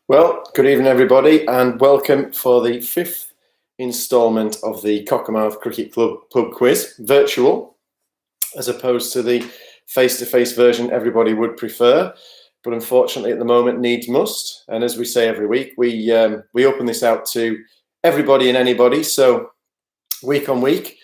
Well, good evening, everybody, and welcome for the fifth instalment of the Cockermouth Cricket Club Pub Quiz, virtual, as opposed to the face-to-face version everybody would prefer. But unfortunately, at the moment, needs must. And as we say every week, we open this out to everybody and anybody. So week on week,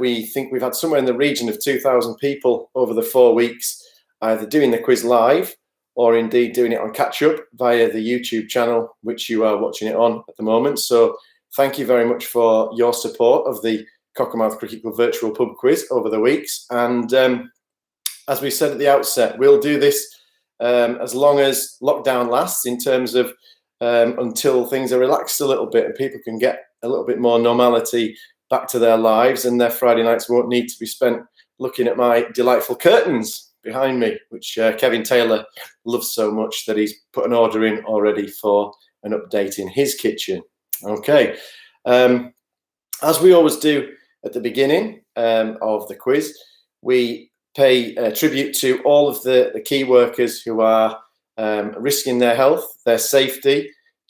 we think we've had somewhere in the region of 2,000 people over the 4 weeks, either doing the quiz live or indeed doing it on catch-up via the YouTube channel, which you are watching it on at the moment. So thank you very much for your support of the Cockermouth Cricket Club Virtual Pub Quiz over the weeks. And as we said at the outset, we'll do this as long as lockdown lasts, in terms of until things are relaxed a little bit and people can get a little bit more normality back to their lives, and their Friday nights won't need to be spent looking at my delightful curtains behind me, which Kevin Taylor loves so much that he's put an order in already for an update in his kitchen. Okay, as we always do at the beginning of the quiz, we pay tribute to all of the key workers who are risking their health, their safety,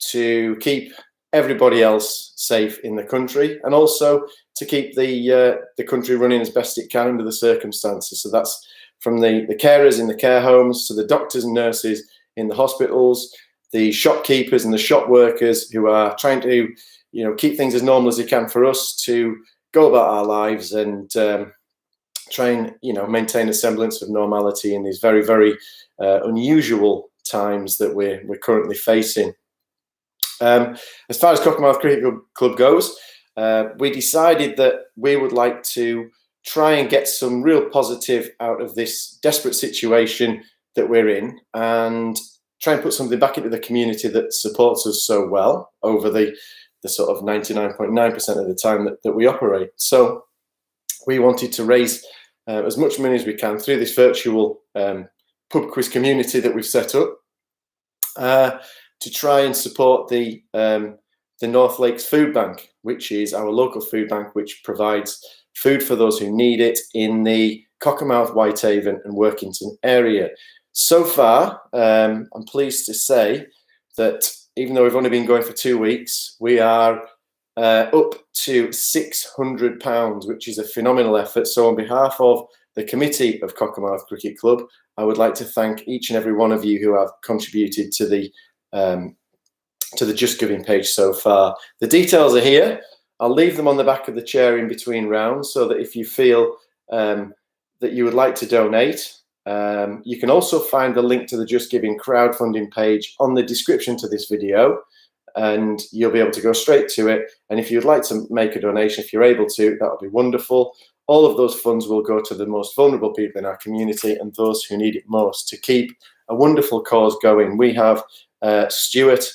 to keep everybody else safe in the country, and also to keep the country running as best it can under the circumstances. So that's from the carers in the care homes to the doctors and nurses in the hospitals, the shopkeepers and the shop workers who are trying to, keep things as normal as they can for us to go about our lives and try and, maintain a semblance of normality in these very, very unusual times that we're currently facing. As far as Cockermouth Cricket Club goes, we decided that we would like to try and get some real positive out of this desperate situation that we're in, and try and put something back into the community that supports us so well over the sort of 99.9% of the time that we operate. So we wanted to raise as much money as we can through this virtual pub quiz community that we've set up to try and support the North Lakes Food Bank, which is our local food bank, which provides food for those who need it in the Cockermouth, Whitehaven and Workington area. So far, I'm pleased to say that even though we've only been going for 2 weeks, we are up to £600, which is a phenomenal effort. So on behalf of the committee of Cockermouth Cricket Club, I would like to thank each and every one of you who have contributed to the Just Giving page so far. The details are here. I'll leave them on the back of the chair in between rounds, so that if you feel that you would like to donate, you can also find the link to the Just Giving crowdfunding page on the description to this video, and you'll be able to go straight to it. And if you'd like to make a donation, if you're able to, that would be wonderful. All of those funds will go to the most vulnerable people in our community and those who need it most, to keep a wonderful cause going. We have Stuart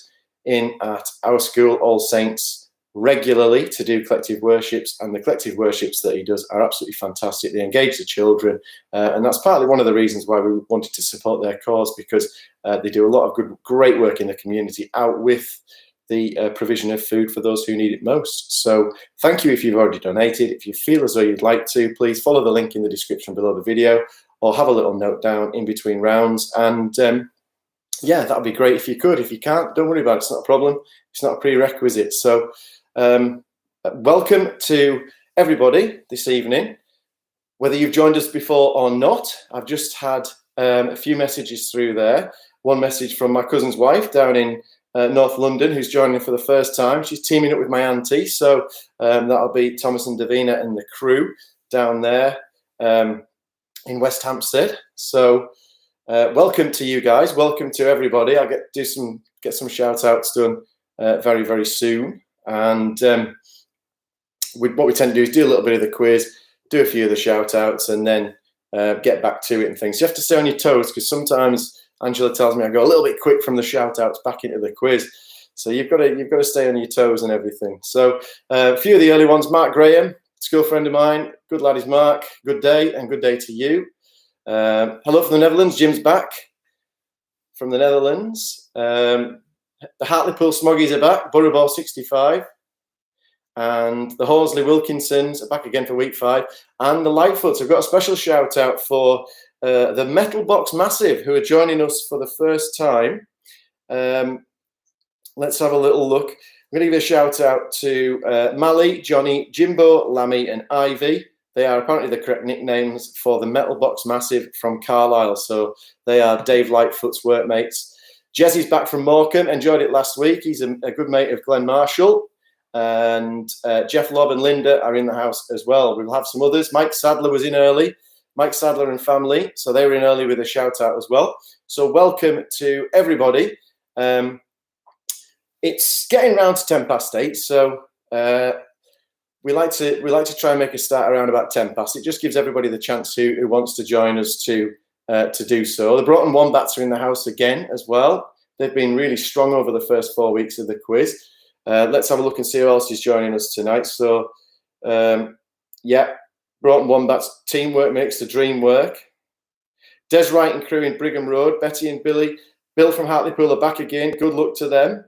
in at our school, All Saints, regularly to do collective worships, and the collective worships that he does are absolutely fantastic. They engage the children, and that's partly one of the reasons why we wanted to support their cause, because they do a lot of great work in the community, out with the provision of food for those who need it most. So thank you if you've already donated. If you feel as though you'd like to, please follow the link in the description below the video, or have a little note down in between rounds. And yeah, that would be great if you could. If you can't, don't worry about it. It's not a problem. It's not a prerequisite. So welcome to everybody this evening, whether you've joined us before or not. I've just had a few messages through there. One message from my cousin's wife down in North London, who's joining for the first time. She's teaming up with my auntie, so that'll be Thomas and Davina and the crew down there in West Hampstead. So welcome to you guys. Welcome to everybody. I'll get some shout outs done very, very soon. And what we tend to do is do a little bit of the quiz, do a few of the shout outs, and then get back to it and things. So you have to stay on your toes, because sometimes Angela tells me I go a little bit quick from the shout outs back into the quiz. So you've got to stay on your toes and everything. So a few of the early ones: Mark Graham, school friend of mine. Good lad is Mark. Good day, and good day to you. Hello from the Netherlands. Jim's back from the Netherlands. The Hartlepool Smoggies are back, Borough 65. And the Horsley Wilkinsons are back again for week 5. And the Lightfoots. I've got a special shout out for the Metal Box Massive, who are joining us for the first time. let's have a little look. I'm going to give a shout out to Mally, Johnny, Jimbo, Lammy, and Ivy. They are apparently the correct nicknames for the Metal Box Massive from Carlisle. So they are Dave Lightfoot's workmates. Jesse's back from Morecambe. Enjoyed it last week. He's a good mate of Glenn Marshall. And Jeff Lobb and Linda are in the house as well. We'll have some others. Mike Sadler was in early. Mike Sadler and family. So they were in early with a shout out as well. So welcome to everybody. It's getting round to 8:10. So we like to try and make a start around about 10 past. It just gives everybody the chance who wants to join us to do so. The Broughton Wombats are in the house again as well. They've been really strong over the first 4 weeks of the quiz. Let's have a look and see who else is joining us tonight. So, yeah, Broughton Wombats, teamwork makes the dream work. Des Wright and crew in Brigham Road. Betty and Billy. Bill from Hartlepool are back again. Good luck to them.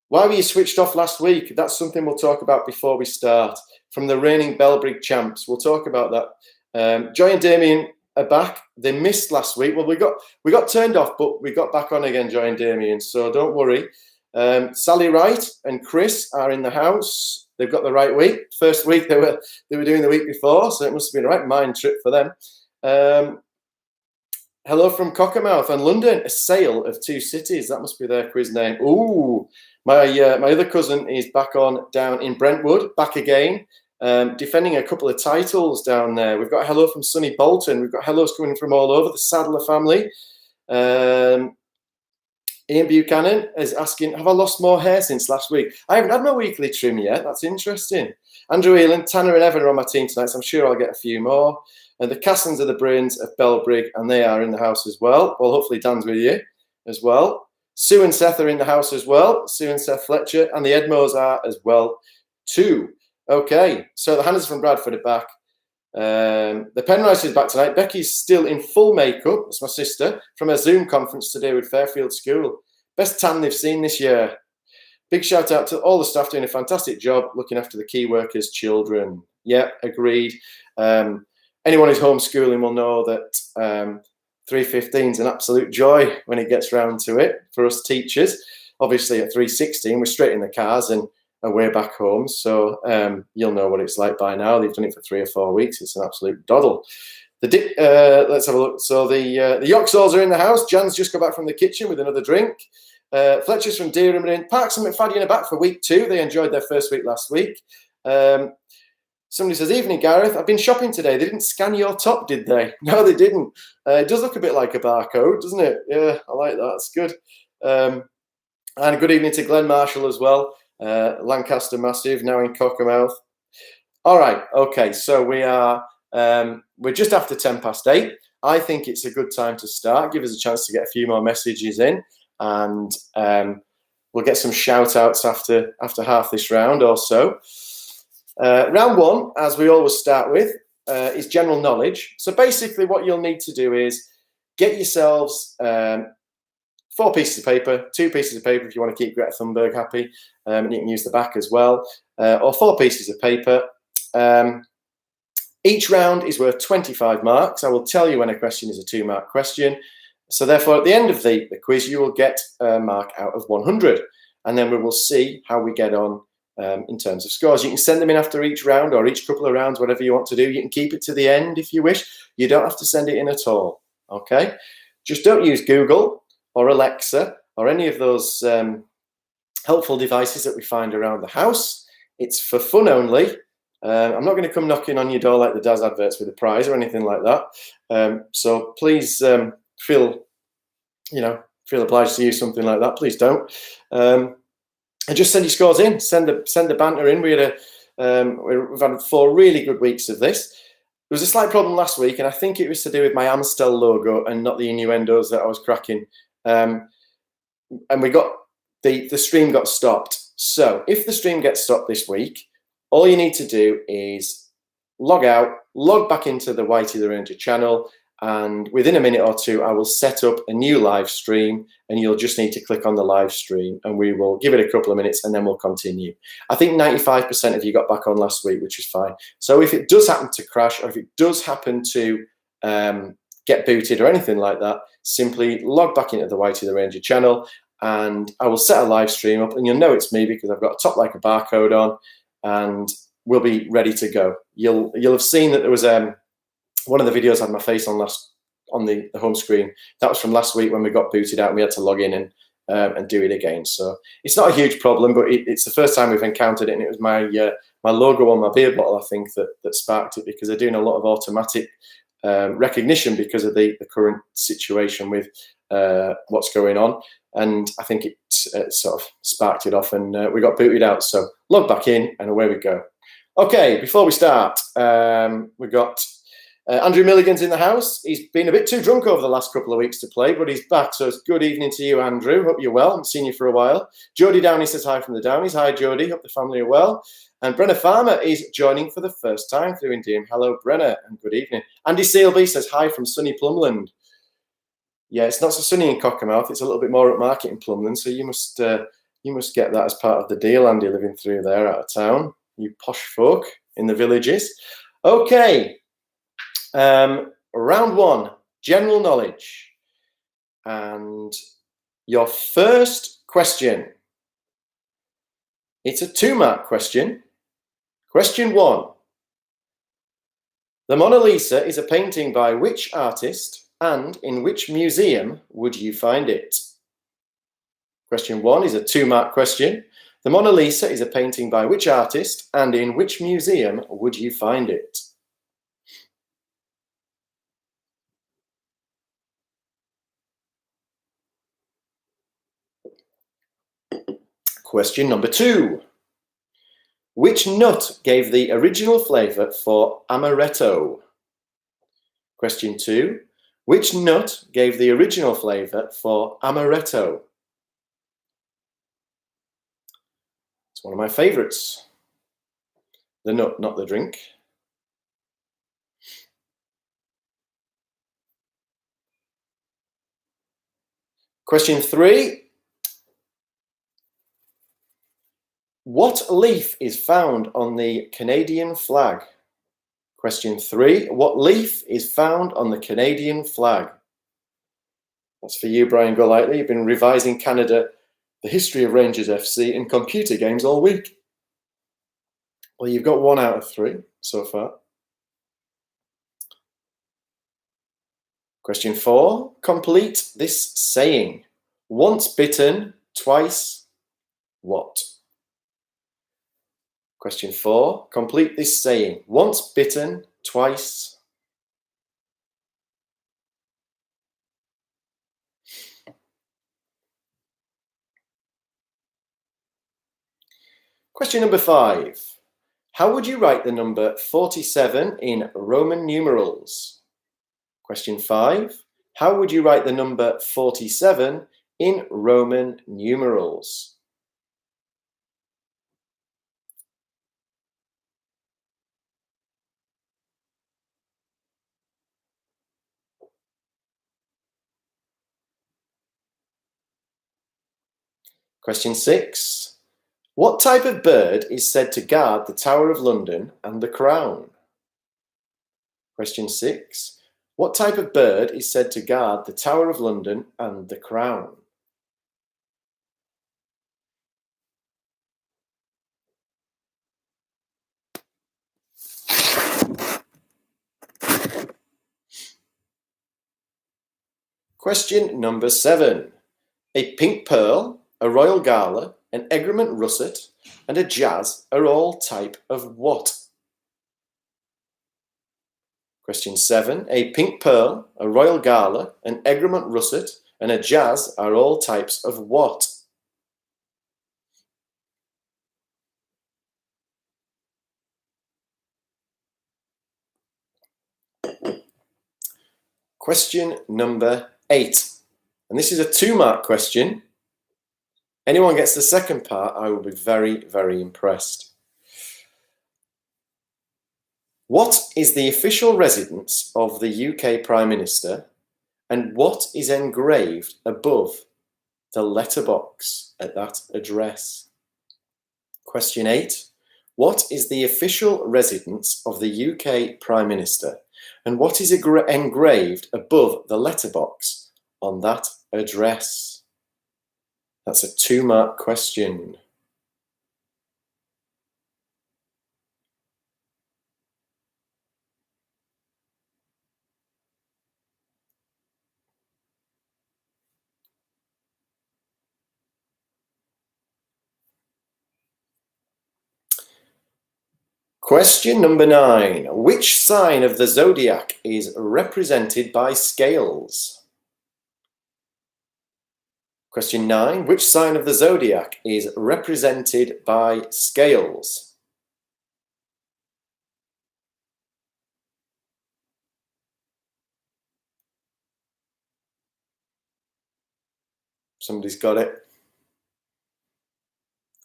Why were you switched off last week? That's something we'll talk about before we start. From the reigning Belbrig champs, we'll talk about that. Joy and Damien are back. They missed last week. Well, we got turned off, but we got back on again, Joy and Damien. So don't worry. Sally Wright and Chris are in the house. They've got the right week. First week they were doing the week before, so it must have been a right mind trip for them. Hello from Cockermouth and London. A sale of two cities. That must be their quiz name. Ooh. My other cousin is back on down in Brentwood, back again, defending a couple of titles down there. We've got a hello from Sunny Bolton. We've got hellos coming from all over, the Sadler family. Ian Buchanan is asking, have I lost more hair since last week? I haven't had my weekly trim yet. That's interesting. Andrew Elan, Tanner and Evan are on my team tonight, so I'm sure I'll get a few more. And the Cassons are the Brains of Belbrig, and they are in the house as well. Well, hopefully Dan's with you as well. Sue and Seth are in the house as well. Sue and Seth Fletcher, and the Edmos are as well too. Okay, so the Hannahs from Bradford are back. The Penrice is back tonight. Becky's still in full makeup. That's my sister from a Zoom conference today with Fairfield School. Best tan they've seen this year. Big shout out to all the staff doing a fantastic job looking after the key workers' children. Yeah, agreed. Anyone who's homeschooling will know that 3:15 is an absolute joy when it gets round to it for us teachers. Obviously at 3:16 we're straight in the cars and away back home. So you'll know what it's like by now. They've done it for 3 or 4 weeks. It's an absolute doddle. Let's have a look. So the Yoxalls are in the house. Jan's just got back from the kitchen with another drink. Fletcher's from Deerham are in. Parks and McFadden are back for week 2. They enjoyed their first week last week. Somebody says, evening, Gareth. I've been shopping today. They didn't scan your top, did they? No, they didn't. It does look a bit like a barcode, doesn't it? Yeah, I like that. It's good. And a good evening to Glenn Marshall as well. Lancaster Massive, now in Cockermouth. All right. Okay. So we're just after 8:10. I think it's a good time to start. Give us a chance to get a few more messages in, and we'll get some shout outs after half this round or so. Round 1, as we always start with, is general knowledge. So basically what you'll need to do is get yourselves 4 pieces of paper, 2 pieces of paper if you want to keep Greta Thunberg happy, and you can use the back as well, or 4 pieces of paper. Each round is worth 25 marks. I will tell you when a question is a 2-mark question. So therefore, at the end of the quiz, you will get a mark out of 100. And then we will see how we get on in terms of scores. You can send them in after each round or each couple of rounds, whatever you want to do. You can keep it to the end if you wish. You don't have to send it in at all, okay? Just don't use Google or Alexa or any of those helpful devices that we find around the house. It's for fun only. I'm not going to come knocking on your door like the Daz adverts with a prize or anything like that. So please feel obliged to use something like that. Please don't. And just send your scores in. Send the banter in. We've had 4 really good weeks of this. There was a slight problem last week, and I think it was to do with my Amstel logo and not the innuendos that I was cracking. And we got the stream got stopped. So if the stream gets stopped this week, all you need to do is log out, log back into the WhiteyTheRanger channel, and within a minute or 2, I will set up a new live stream, and you'll just need to click on the live stream, and we will give it a couple of minutes, and then we'll continue. I think 95% of you got back on last week, which is fine. So if it does happen to crash, or if it does happen to get booted or anything like that, simply log back into the WhiteyTheRanger channel, and I will set a live stream up, and you'll know it's me because I've got a top like a barcode on, and we'll be ready to go. You'll have seen that there was one of the videos had my face on the home screen. That was from last week when we got booted out and we had to log in and do it again. So it's not a huge problem, but it's the first time we've encountered it, and it was my my logo on my beer bottle, I think, that sparked it, because they're doing a lot of automatic recognition because of the current situation with what's going on, and I think it sort of sparked it off, and we got booted out. So log back in and away we go. Okay, before we start, we've got Andrew Milligan's in the house. He's been a bit too drunk over the last couple of weeks to play, but he's back. So it's good evening to you, Andrew. Hope you're well. I haven't seen you for a while. Jodie Downey says hi from the Downeys. Hi, Jodie. Hope the family are well. And Brenna Farmer is joining for the first time through Indian. Hello, Brenna, and good evening. Andy Sealby says hi from sunny Plumland. Yeah, it's not so sunny in Cockermouth. It's a little bit more upmarket in Plumland. So you must get that as part of the deal, Andy, living through there out of town. You posh folk in the villages. Okay. Round one, general knowledge. And your first question. It's a 2-mark question. Question 1. The Mona Lisa is a painting by which artist, and in which museum would you find it? Question 1 is a 2-mark question. The Mona Lisa is a painting by which artist, and in which museum would you find it? Question number 2. Which nut gave the original flavour for amaretto? Question 2. Which nut gave the original flavour for amaretto? It's one of my favourites. The nut, not the drink. Question 3. What leaf is found on the Canadian flag? Question 3. What leaf is found on the Canadian flag? That's for you, Brian Golightly. You've been revising Canada, the history of Rangers FC, and computer games all week. Well, you've got 1 out of 3 so far. Question 4. Complete this saying. Once bitten, twice what? Question 4. Complete this saying. Once bitten, twice. Question number 5. How would you write the number 47 in Roman numerals? Question 5. How would you write the number 47 in Roman numerals? Question 6. What type of bird is said to guard the Tower of London and the Crown? Question 6. What type of bird is said to guard the Tower of London and the Crown? Question number 7. A pink pearl, a royal gala, an egremont russet, and a jazz are all type of what? Question 7. A pink pearl, a royal gala, an egremont russet, and a jazz are all types of what? Question number 8. And this is a 2-mark question. Anyone gets the second part, I will be very, very impressed. What is the official residence of the UK Prime Minister, and what is engraved above the letterbox at that address? Question 8. What is the official residence of the UK Prime Minister, and what is engraved above the letterbox on that address? That's a 2-mark question. Question number 9. Which sign of the zodiac is represented by scales? Question 9. Which sign of the zodiac is represented by scales? Somebody's got it.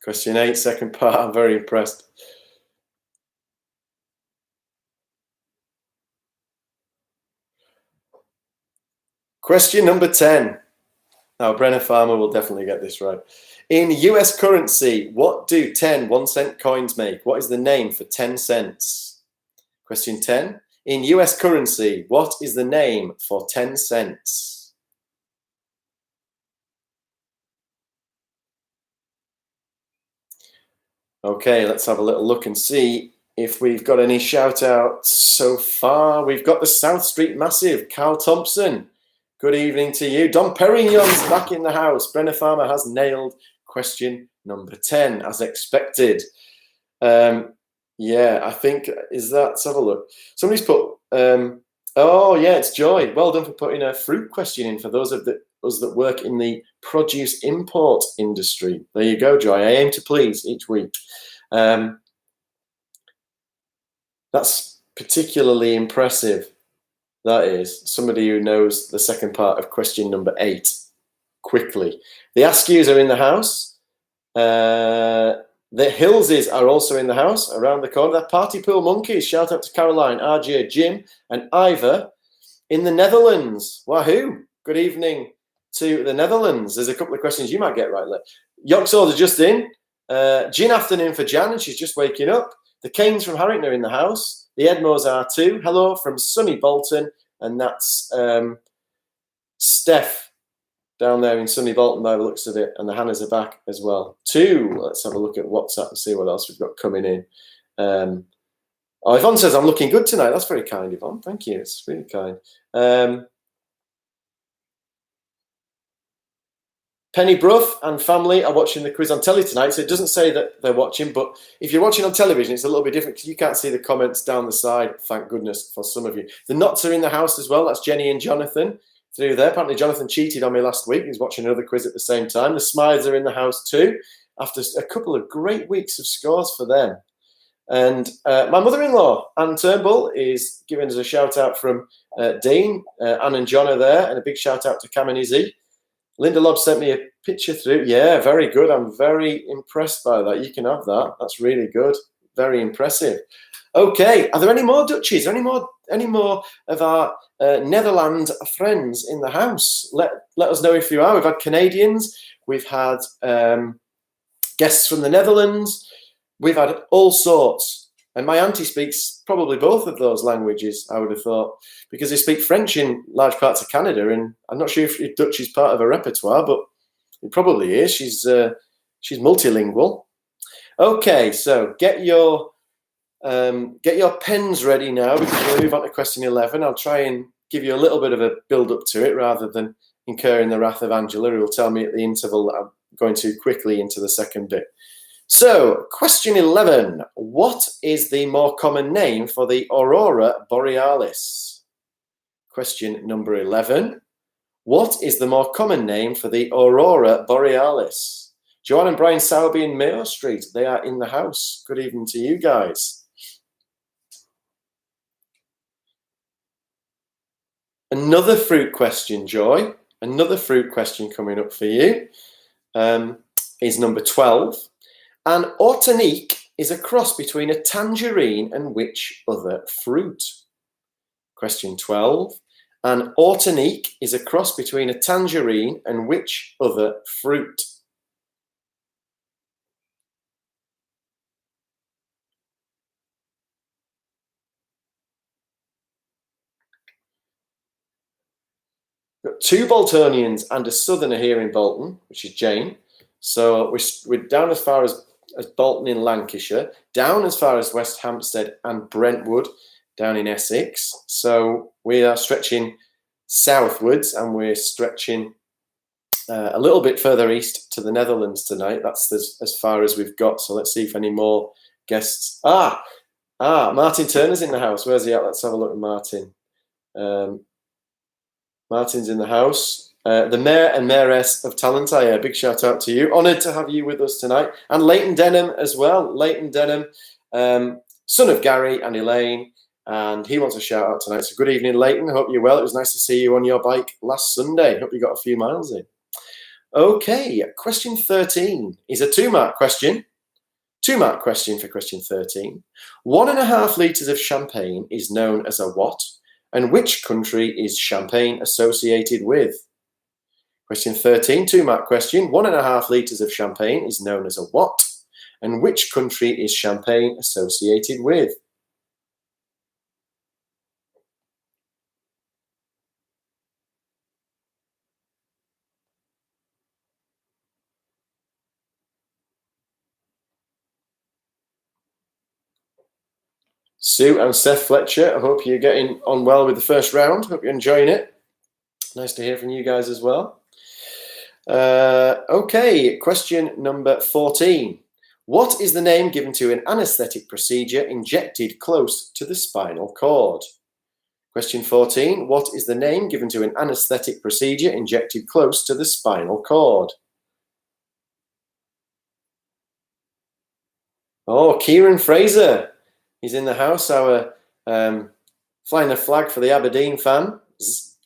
Question 8, second part. I'm very impressed. Question number 10. Now, Brenner Farmer will definitely get this right. In US currency, what do 10 1-cent coins make? What is the name for 10 cents? Question 10. In US currency, what is the name for 10 cents? Okay, let's have a little look and see if we've got any shout outs so far. We've got the South Street Massive, Carl Thompson. Good evening to you. Don Perignon's back in the house. Brenner Farmer has nailed question number 10 as expected. Yeah, I think, let's have a look. Somebody's put, oh yeah, it's Joy. Well done for putting a fruit question in for those of us that work in the produce import industry. There you go, Joy. I aim to please each week. That's particularly impressive. That is somebody who knows the second part of question number 8 quickly. The Askews are in the house. The Hillses are also in the house around the corner. The Party Pool Monkeys. Shout out to Caroline, RJ, Jim, and Ivor in the Netherlands. Wahoo! Good evening to the Netherlands. There's a couple of questions you might get right. Yoxall's are just in. Gin afternoon for Jan, and she's just waking up. The Canes from Harrington are in the house. The Edmores are too. Hello from sunny Bolton, and that's Steph down there in sunny Bolton by the looks of it, and the Hannahs are back as well too. Let's have a look at WhatsApp and see what else we've got coming in. Oh, Yvonne says I'm looking good tonight. That's very kind, Yvonne. Thank you. It's really kind. Penny Bruff and family are watching the quiz on telly tonight, so it doesn't say that they're watching, but if you're watching on television, it's a little bit different because you can't see the comments down the side, thank goodness for some of you. The Knots are in the house as well. That's Jenny and Jonathan through there. Apparently Jonathan cheated on me last week. He's watching another quiz at the same time. The Smythes are in the house too, after a couple of great weeks of scores for them. And my mother-in-law, Anne Turnbull, is giving us a shout-out from Dean. Anne and John are there, and a big shout-out to Cam and Izzy. Linda Lobb sent me a picture through. Yeah, very good. I'm very impressed by that. You can have that. That's really good. Very impressive. Okay, are there any more Dutchies? Any more of our Netherlands friends in the house? Let us know if you are. We've had Canadians. We've had guests from the Netherlands. We've had all sorts. And my auntie speaks probably both of those languages, I would have thought, because they speak French in large parts of Canada. And I'm not sure if Dutch is part of her repertoire, but it probably is. She's multilingual. Okay, so get your pens ready now because we'll move on to question 11. I'll try and give you a little bit of a build up to it rather than incurring the wrath of Angela, who will tell me at the interval that I'm going too quickly into the second bit. So, question 11. What is the more common name for the Aurora Borealis? Question number 11. What is the more common name for the Aurora Borealis? Joanne and Brian Sowerby in Mayo Street. They are in the house. Good evening to you guys. Another fruit question, Joy. Another fruit question coming up for you is number 12. An Autanique is a cross between a tangerine and which other fruit? Question 12. An Autanique is a cross between a tangerine and which other fruit? Got two Boltonians and a southerner here in Bolton, which is Jane. So we're down as far as Bolton in Lancashire, down as far as West Hampstead and Brentwood down in Essex. So we are stretching southwards, and we're stretching a little bit further east to the Netherlands tonight. That's as far as we've got. So let's see if any more guests. Martin Turner's in the house. Where's he at? Let's have a look at Martin. Martin's in the house. The Mayor and Mayoress of Talentire, big shout out to you. Honoured to have you with us tonight. And Leighton Denham as well. Leighton Denham, son of Gary and Elaine, and he wants a shout out tonight. So good evening, Leighton. Hope you're well. It was nice to see you on your bike last Sunday. Hope you got a few miles in. Okay, question 13 is a 2-mark question. 2-mark question for question 13. 1.5 litres of champagne is known as a what? And which country is champagne associated with? Question 13, 2-mark question. 1.5 litres of champagne is known as a what? And which country is champagne associated with? Sue and Seth Fletcher, I hope you're getting on well with the first round. Hope you're enjoying it. Nice to hear from you guys as well. Okay, question number 14. What is the name given to an anaesthetic procedure injected close to the spinal cord? Question 14. What is the name given to an anaesthetic procedure injected close to the spinal cord? Oh, Kieran Fraser. He's in the house, our flying the flag for the Aberdeen fans.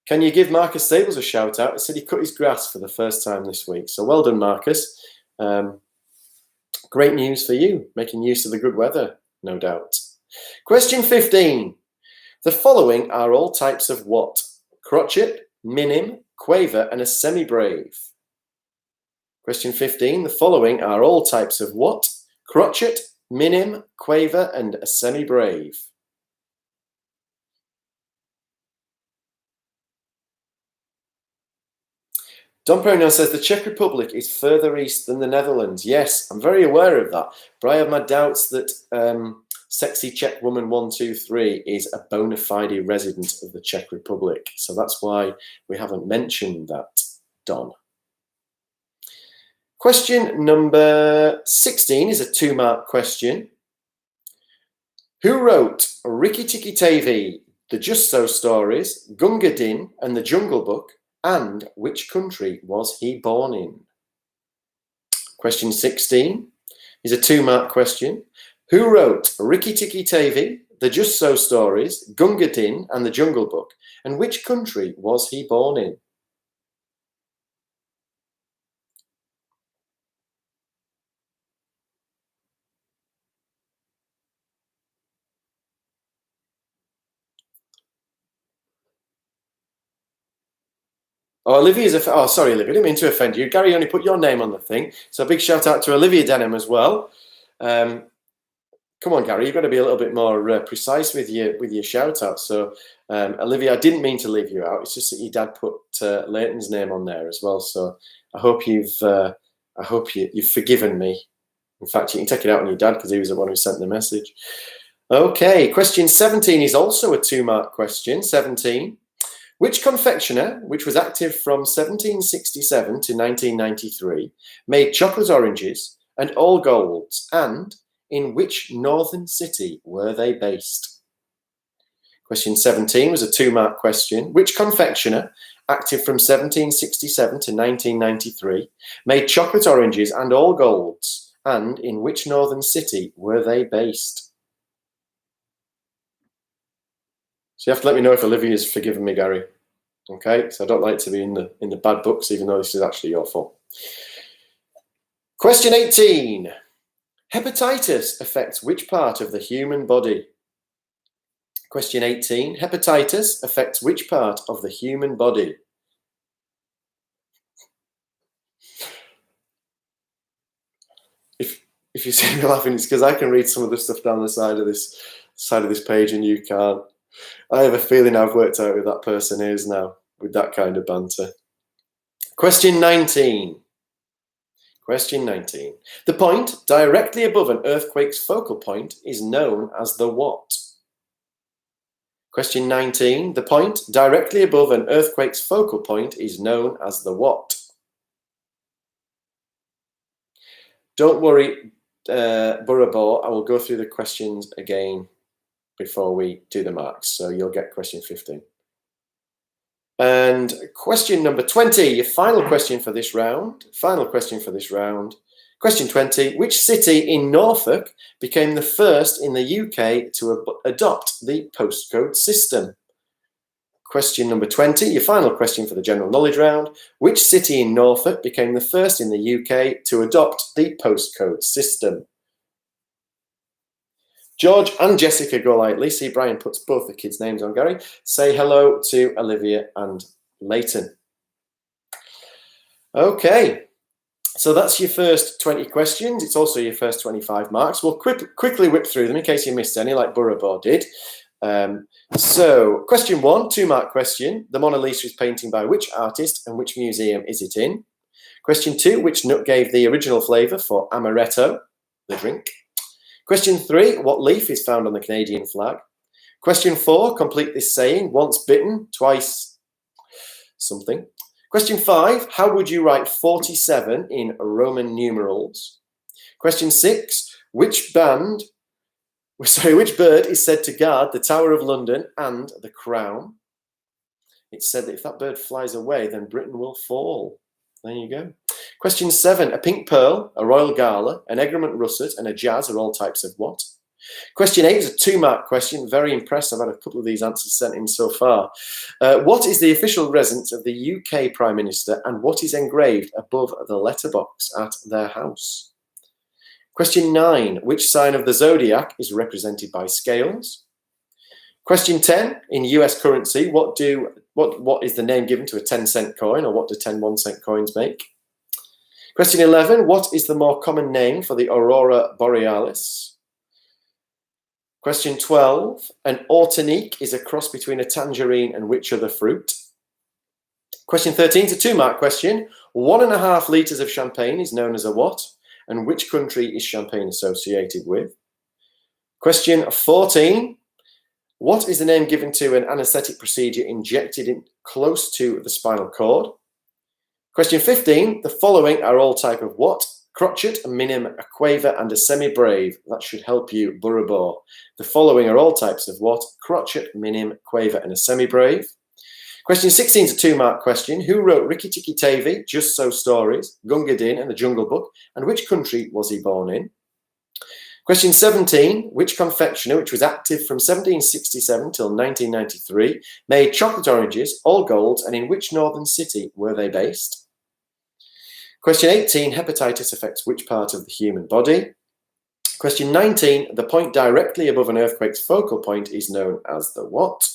Can you give Marcus Stables a shout out? He said he cut his grass for the first time this week. So well done, Marcus. Great news for you, making use of the good weather, no doubt. Question 15. The following are all types of what? Crotchet, minim, quaver, and a semi-brave. Question 15. The following are all types of what? Crotchet, minim, quaver, and a semi-brave. Don Perignon says the Czech Republic is further east than the Netherlands. Yes, I'm very aware of that, but I have my doubts that Sexy Czech Woman 123 is a bona fide resident of the Czech Republic. So that's why we haven't mentioned that, Don. Question number 16 is a 2-mark question. Who wrote Rikki Tikki Tavi, The Just So Stories, Gunga Din, and The Jungle Book, and which country was he born in? Question 16 is a 2-mark question. Who wrote Rikki Tikki Tavi, The Just So Stories, Gunga Din, and The Jungle Book, and which country was he born in? Oh, Olivia's sorry, Olivia, I didn't mean to offend you. Gary only put your name on the thing. So a big shout out to Olivia Denham as well. Come on, Gary, you've got to be a little bit more precise with your shout out. So Olivia, I didn't mean to leave you out. It's just that your dad put Leighton's name on there as well. So I hope you've forgiven me. In fact, you can take it out on your dad because he was the one who sent the message. Okay, question 17 is also a 2-mark question. 17. Which confectioner, which was active from 1767 to 1993, made chocolate oranges and all golds, and in which northern city were they based? Question 17 was a 2-mark question. Which confectioner, active from 1767 to 1993, made chocolate oranges and all golds, and in which northern city were they based? So you have to let me know if Olivia's forgiven me, Gary. Okay, so I don't like to be in the bad books, even though this is actually your fault. Question 18. Hepatitis affects which part of the human body? Question 18. Hepatitis affects which part of the human body? If you see me laughing, it's because I can read some of the stuff down the side of this page and you can't. I have a feeling I've worked out who that person is now with that kind of banter. Question 19. Question 19. The point directly above an earthquake's focal point is known as the what? Question 19. The point directly above an earthquake's focal point is known as the what? Don't worry, Burrabo, I will go through the questions again before we do the marks, so you'll get question 15. And question number 20, your final question for this round. Question 20, which city in Norfolk became the first in the UK to adopt the postcode system? Question number 20, your final question for the general knowledge round. Which city in Norfolk became the first in the UK to adopt the postcode system? George and Jessica Golightly. See, Brian puts both the kids' names on, Gary. Say hello to Olivia and Leighton. Okay, so that's your first 20 questions. It's also your first 25 marks. We'll quickly whip through them in case you missed any, like Burrabo did. So, question 1, 2-mark question. The Mona Lisa is painting by which artist and which museum is it in? Question 2, which nut gave the original flavour for amaretto, the drink? Question 3, what leaf is found on the Canadian flag? Question 4, complete this saying, once bitten, twice something. Question 5, how would you write 47 in Roman numerals? Question 6, which bird is said to guard the Tower of London and the Crown? It's said that if that bird flies away, then Britain will fall. There you go. Question 7, a pink pearl, a royal gala, an egremont russet, and a jazz are all types of what? Question 8 is a 2-mark question. Very impressed. I've had a couple of these answers sent in so far. What is the official residence of the UK Prime Minister, and what is engraved above the letterbox at their house? Question 9, which sign of the zodiac is represented by scales? Question 10, in US currency, what is the name given to a 10-cent coin, or what do 10 1-cent coins make? Question 11, what is the more common name for the aurora borealis? Question 12, an Ortonique is a cross between a tangerine and which other fruit? Question 13 is a 2-mark question. 1.5 litres of champagne is known as a what? And which country is champagne associated with? Question 14, what is the name given to an anaesthetic procedure injected in close to the spinal cord? Question 15, the following are all type of what? Crotchet, a minim, a quaver, and a semi-brave. That should help you, Burrabo. The following are all types of what? Crotchet, minim, quaver, and a semi-brave. Question 16 is a 2-mark question. Who wrote Rikki Tikki Tavi, Just So Stories, Gunga Din, and The Jungle Book, and which country was he born in? Question 17, which confectioner, which was active from 1767 till 1993, made chocolate oranges, all golds, and in which northern city were they based? Question 18, hepatitis affects which part of the human body? Question 19, the point directly above an earthquake's focal point is known as the what?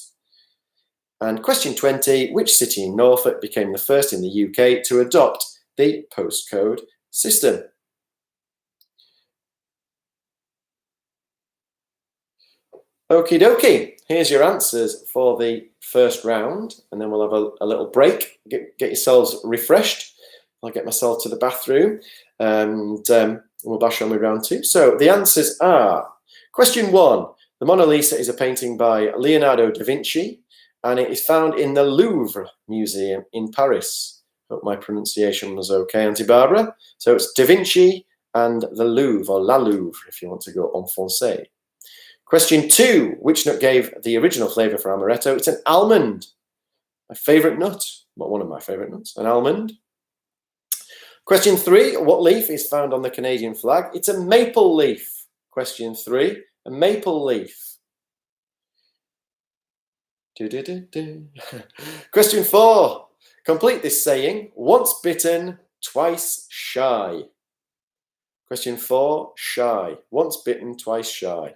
And question 20, which city in Norfolk became the first in the UK to adopt the postcode system? Okie dokie, here's your answers for the first round, and then we'll have a little break, get yourselves refreshed. I'll get myself to the bathroom, and we'll bash on with round 2. So the answers are, question 1, the Mona Lisa is a painting by Leonardo da Vinci, and it is found in the Louvre Museum in Paris. Hope my pronunciation was okay, Auntie Barbara. So it's Da Vinci and the Louvre, or La Louvre, if you want to go en français. Question 2, which nut gave the original flavour for amaretto? It's an almond. My favourite nut. Well, one of my favourite nuts. An almond. Question 3, what leaf is found on the Canadian flag? It's a maple leaf. Question 3, a maple leaf. Question 4, complete this saying, once bitten, twice shy. Question 4, shy. Once bitten, twice shy.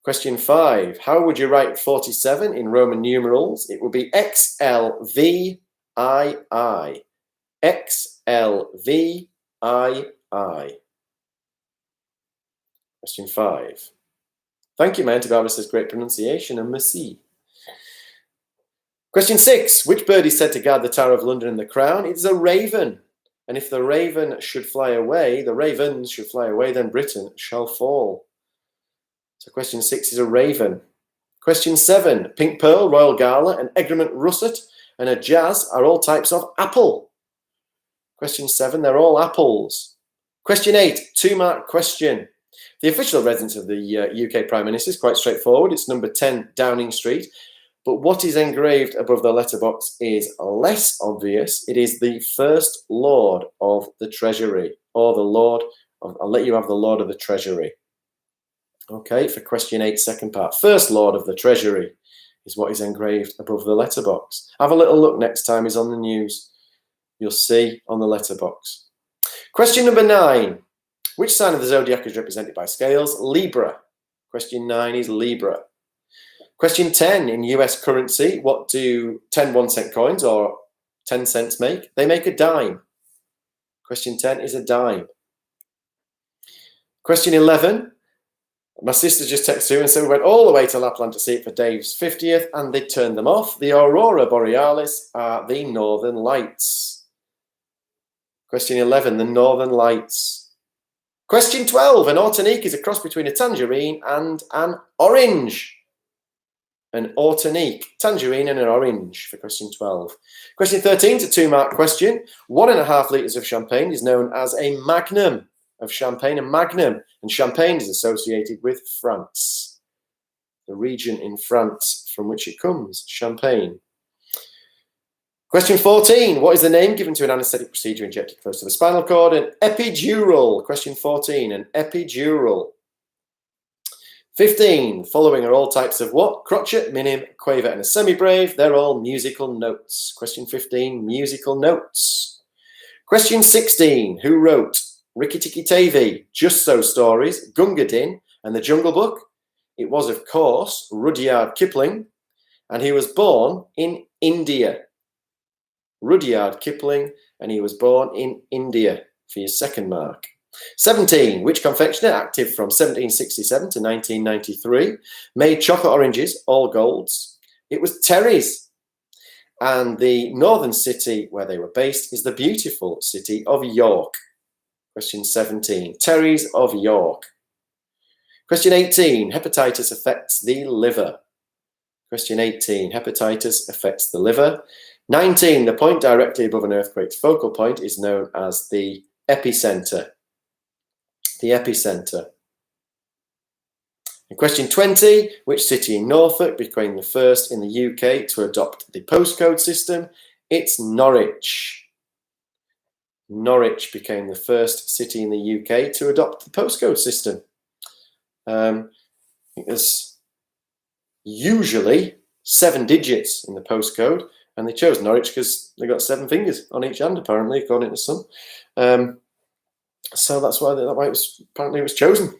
Question 5, how would you write 47 in Roman numerals? It would be XLVII. XLVII. Question 5. Thank you, my Auntie Barbara says great pronunciation, and merci. Question 6, which bird is said to guard the Tower of London and the Crown? It's a raven. And if the raven should fly away, the ravens should fly away, then Britain shall fall. So question 6 is a raven. Question 7, pink pearl, royal gala, and egremont russet, and a jazz are all types of apple. Question 7, they're all apples. Question 8, 2-mark question. The official residence of the UK Prime Minister is quite straightforward. It's number 10 Downing Street. But what is engraved above the letterbox is less obvious. It is the First Lord of the Treasury, or the Lord of, I'll let you have the Lord of the Treasury. Okay, for question 8, second part. First Lord of the Treasury is what is engraved above the letterbox. Have a little look next time he's on the news. You'll see on the letterbox. Question number 9. Which sign of the zodiac is represented by scales? Libra. Question 9 is Libra. Question 10, in US currency, what do 10 1-cent coins or 10 cents make? They make a dime. Question 10 is a dime. Question 11, my sister just texted through and said we went all the way to Lapland to see it for Dave's 50th and they turned them off. The Aurora Borealis are the Northern Lights. Question 11, the Northern Lights. Question 12, an Ortonique is a cross between a tangerine and an orange. An Ortonique, tangerine and an orange for question 12. Question 13 is a 2-mark question. 1.5 litres of champagne is known as a magnum of champagne, a magnum. And champagne is associated with France, the region in France from which it comes, Champagne. Question 14, what is the name given to an anaesthetic procedure injected close to the spinal cord? An epidural. Question 14, an epidural. 15, following are all types of what? Crotchet, minim, quaver, and a semi-brave. They're all musical notes. Question 15, musical notes. Question 16, who wrote Rikki Tikki Tavi, Just So Stories, Gunga Din, and The Jungle Book? It was, of course, Rudyard Kipling, and he was born in India. Rudyard Kipling, and he was born in India for your second mark. 17, which confectioner, active from 1767 to 1993, made chocolate oranges, all golds? It was Terry's. And the northern city where they were based is the beautiful city of York. Question 17, Terry's of York. Question 18, hepatitis affects the liver. Question 18, hepatitis affects the liver. 19, the point directly above an earthquake's focal point is known as the epicenter. The epicenter. And question 20, which city in Norfolk became the first in the UK to adopt the postcode system? It's Norwich. Norwich became the first city in the UK to adopt the postcode system. I think there's usually 7 digits in the postcode, and they chose Norwich because they got 7 fingers on each hand, apparently, according to some. So that's why apparently it was chosen.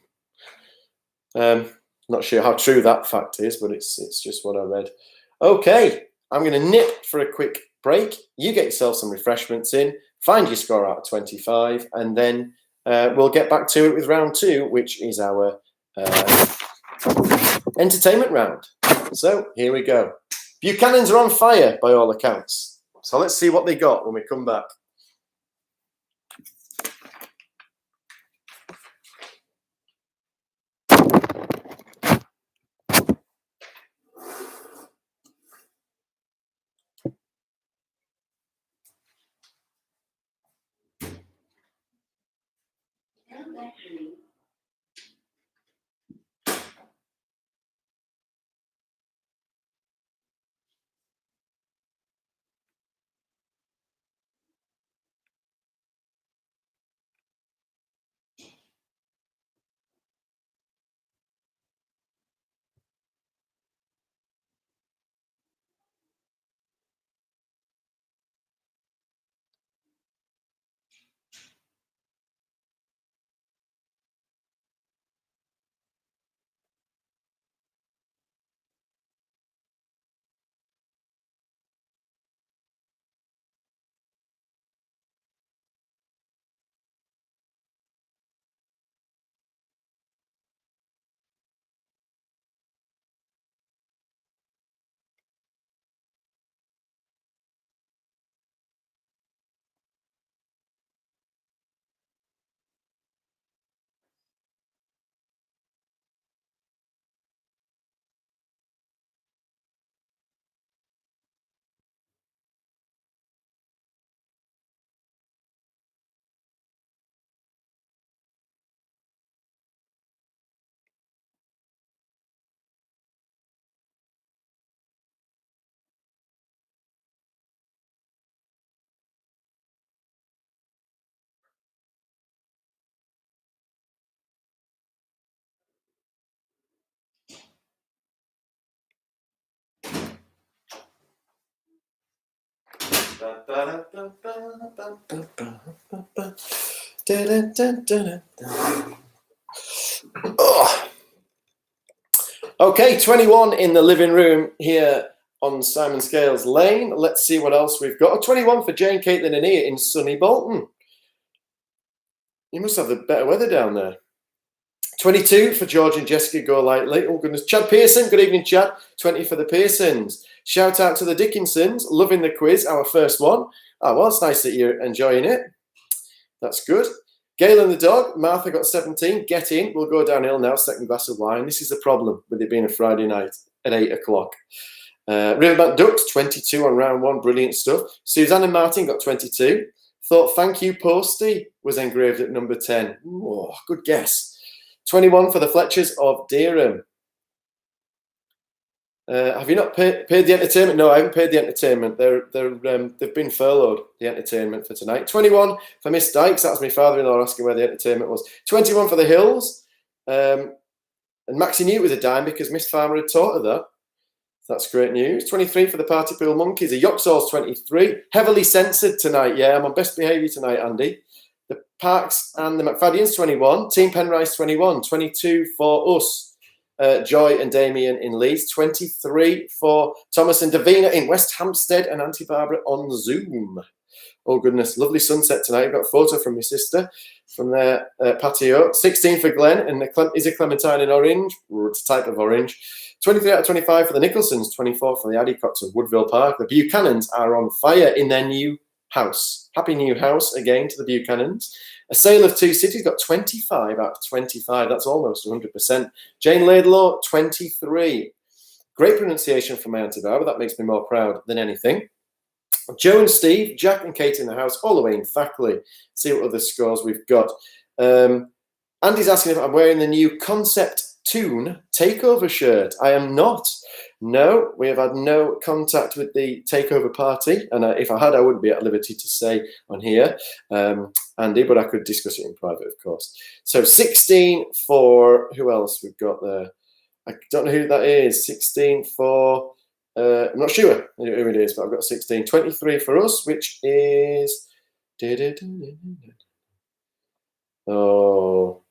Not sure how true that fact is, but it's just what I read. Okay, I'm going to nip for a quick break. You get yourself some refreshments in, find your score out of 25, and then we'll get back to it with round 2, which is our entertainment round. So here we go. Buchanan's are on fire by all accounts. So let's see what they got when we come back. Oh. Okay, 21 in the living room here on Simon Scales Lane. Let's see what else we've got. 21 for Jane, Caitlin and Ian in sunny Bolton. You must have the better weather down there. 22 for George and Jessica, go lightly. Oh, goodness. Chad Pearson, good evening, Chad. 20 for the Pearsons. Shout out to the Dickinsons, loving the quiz, our first one. Oh, well, it's nice that you're enjoying it. That's good. Gail and the dog, Martha got 17. Get in. We'll go downhill now. Second glass of wine. This is the problem with it being a Friday night at 8 o'clock. Riverbank Ducks, 22 on round one. Brilliant stuff. Suzanne and Martin got 22. Thought thank you, Posty was engraved at number 10. Oh, good guess. 21 for the Fletchers of Dereham. Have you not paid the entertainment? No, I haven't paid the entertainment. They've been furloughed, the entertainment for tonight. 21 for Miss Dykes. That was my father-in-law asking where the entertainment was. 21 for the Hills. And Maxie knew it was a dime because Miss Farmer had taught her that. That's great news. 23 for the Party Pool Monkeys. The Yoxall's 23. Heavily censored tonight. Yeah, I'm on best behaviour tonight, Andy. The Parks and the McFaddians 21. Team Penrice 21. 22 for us. Joy and Damien in Leeds. 23 for Thomas and Davina in West Hampstead and Auntie Barbara on Zoom. Oh, goodness. Lovely sunset tonight. I've got a photo from my sister from their patio. 16 for Glenn. And is a clementine in orange? It's a type of orange. 23 out of 25 for the Nicholsons. 24 for the Addycotts of Woodville Park. The Buchanans are on fire in their new house. Happy new house again to the Buchanans. A Sale of Two Cities got 25 out of 25. That's almost 100%. Jane Laidlaw, 23. Great pronunciation from my Auntie Barbara. That makes me more proud than anything. Joe and Steve, Jack and Kate in the house, all the way in Thackley. See what other scores we've got. Andy's asking if I'm wearing the new Concept Tune Takeover shirt. I am not. No, we have had no contact with the takeover party. And if I had, I wouldn't be at liberty to say on here, Andy, but I could discuss it in private, of course. So 16 for, who else we've got there? I don't know who that is. 16 for, I'm not sure who it is, but I've got 16. 23 for us, which is, oh,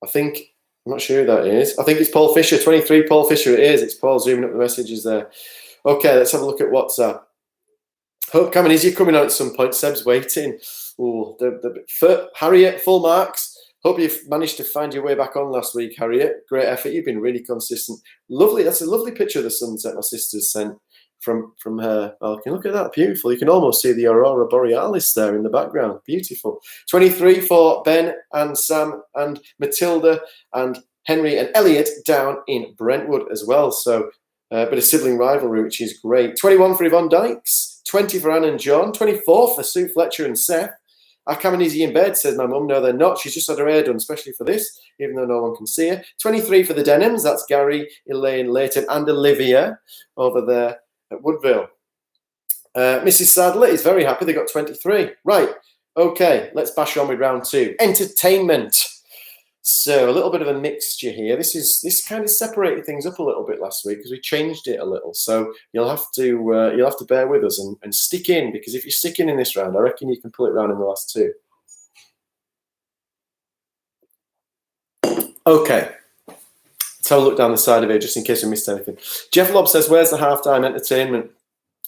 I think, I'm not sure who that is. I think it's Paul Fisher. 23, Paul Fisher it is. It's Paul zooming up the messages there. Okay, let's have a look at WhatsApp. Hope Cameron, is you coming on at some point? Seb's waiting. Oh, Harriet, full marks. Hope you've managed to find your way back on last week, Harriet. Great effort. You've been really consistent. Lovely. That's a lovely picture of the sunset my sister's sent from her balcony. Look at that. Beautiful. You can almost see the Aurora Borealis there in the background. Beautiful. 23 for Ben and Sam and Matilda and Henry and Elliot down in Brentwood as well. So a bit of sibling rivalry, which is great. 21 for Yvonne Dykes. 20 for Anne and John. 24 for Sue Fletcher and Seth. Are Cam and Izzy in bed, says my mum. No, they're not. She's just had her hair done, especially for this, even though no one can see her. 23 for the Denhams. That's Gary, Elaine, Leighton, and Olivia over there at Woodville. Mrs. Sadler is very happy. They got 23. Right. Okay. Let's bash on with round two. Entertainment. So a little bit of a mixture here. This kind of separated things up a little bit last week because we changed it a little. So you'll have to bear with us and stick in, because if you're sticking in this round, I reckon you can pull it round in the last two. Okay. Let's have a look down the side of it just in case we missed anything. Jeff Lobb says, "Where's the halftime entertainment?"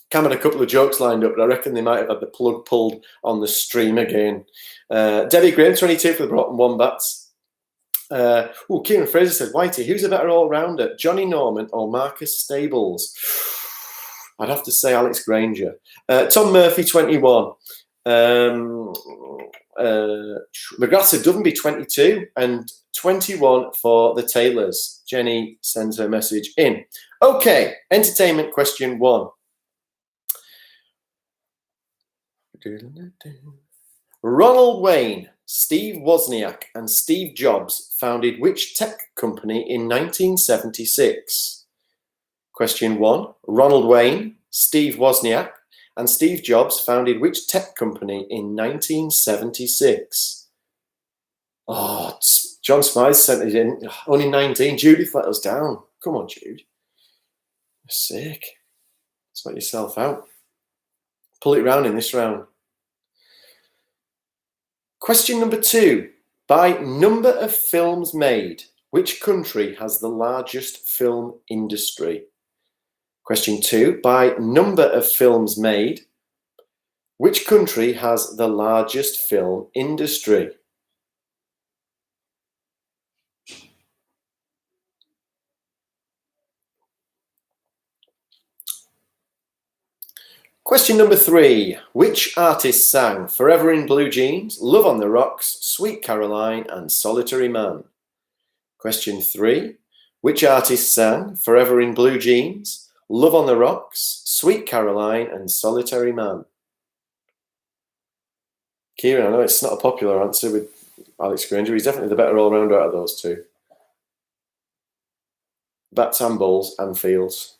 Cam had a couple of jokes lined up, but I reckon they might have had the plug pulled on the stream again. Debbie Graham, 22 for the Broughton Wombats. Kieran Fraser said, "Whitey, who's a better all-rounder, Johnny Norman or Marcus Stables?" I'd have to say Alex Granger. Tom Murphy, 21. McGrath said Dovenby, 22. And 21 for the Taylors. Jenny sends her message in. Okay, entertainment question one. Ronald Wayne, Steve Wozniak, and Steve Jobs founded which tech company in 1976? Question one. Ronald Wayne, Steve Wozniak, and Steve Jobs founded which tech company in 1976? Oh, John Smythe sent it in. Only 19. Judith let us down. Come on, Jude. You're sick. Sort yourself out. pull it round in this round. Question number 2. By number of films made, which country has the largest film industry? Question 2. By number of films made, which country has the largest film industry? Question number 3. Which artist sang Forever in Blue Jeans, Love on the Rocks, Sweet Caroline and Solitary Man? Question 3. Which artist sang Forever in Blue Jeans, Love on the Rocks, Sweet Caroline and Solitary Man? Kieran, I know it's not a popular answer with Alex Granger. He's definitely the better all-rounder out of those two. Bats and balls and fields.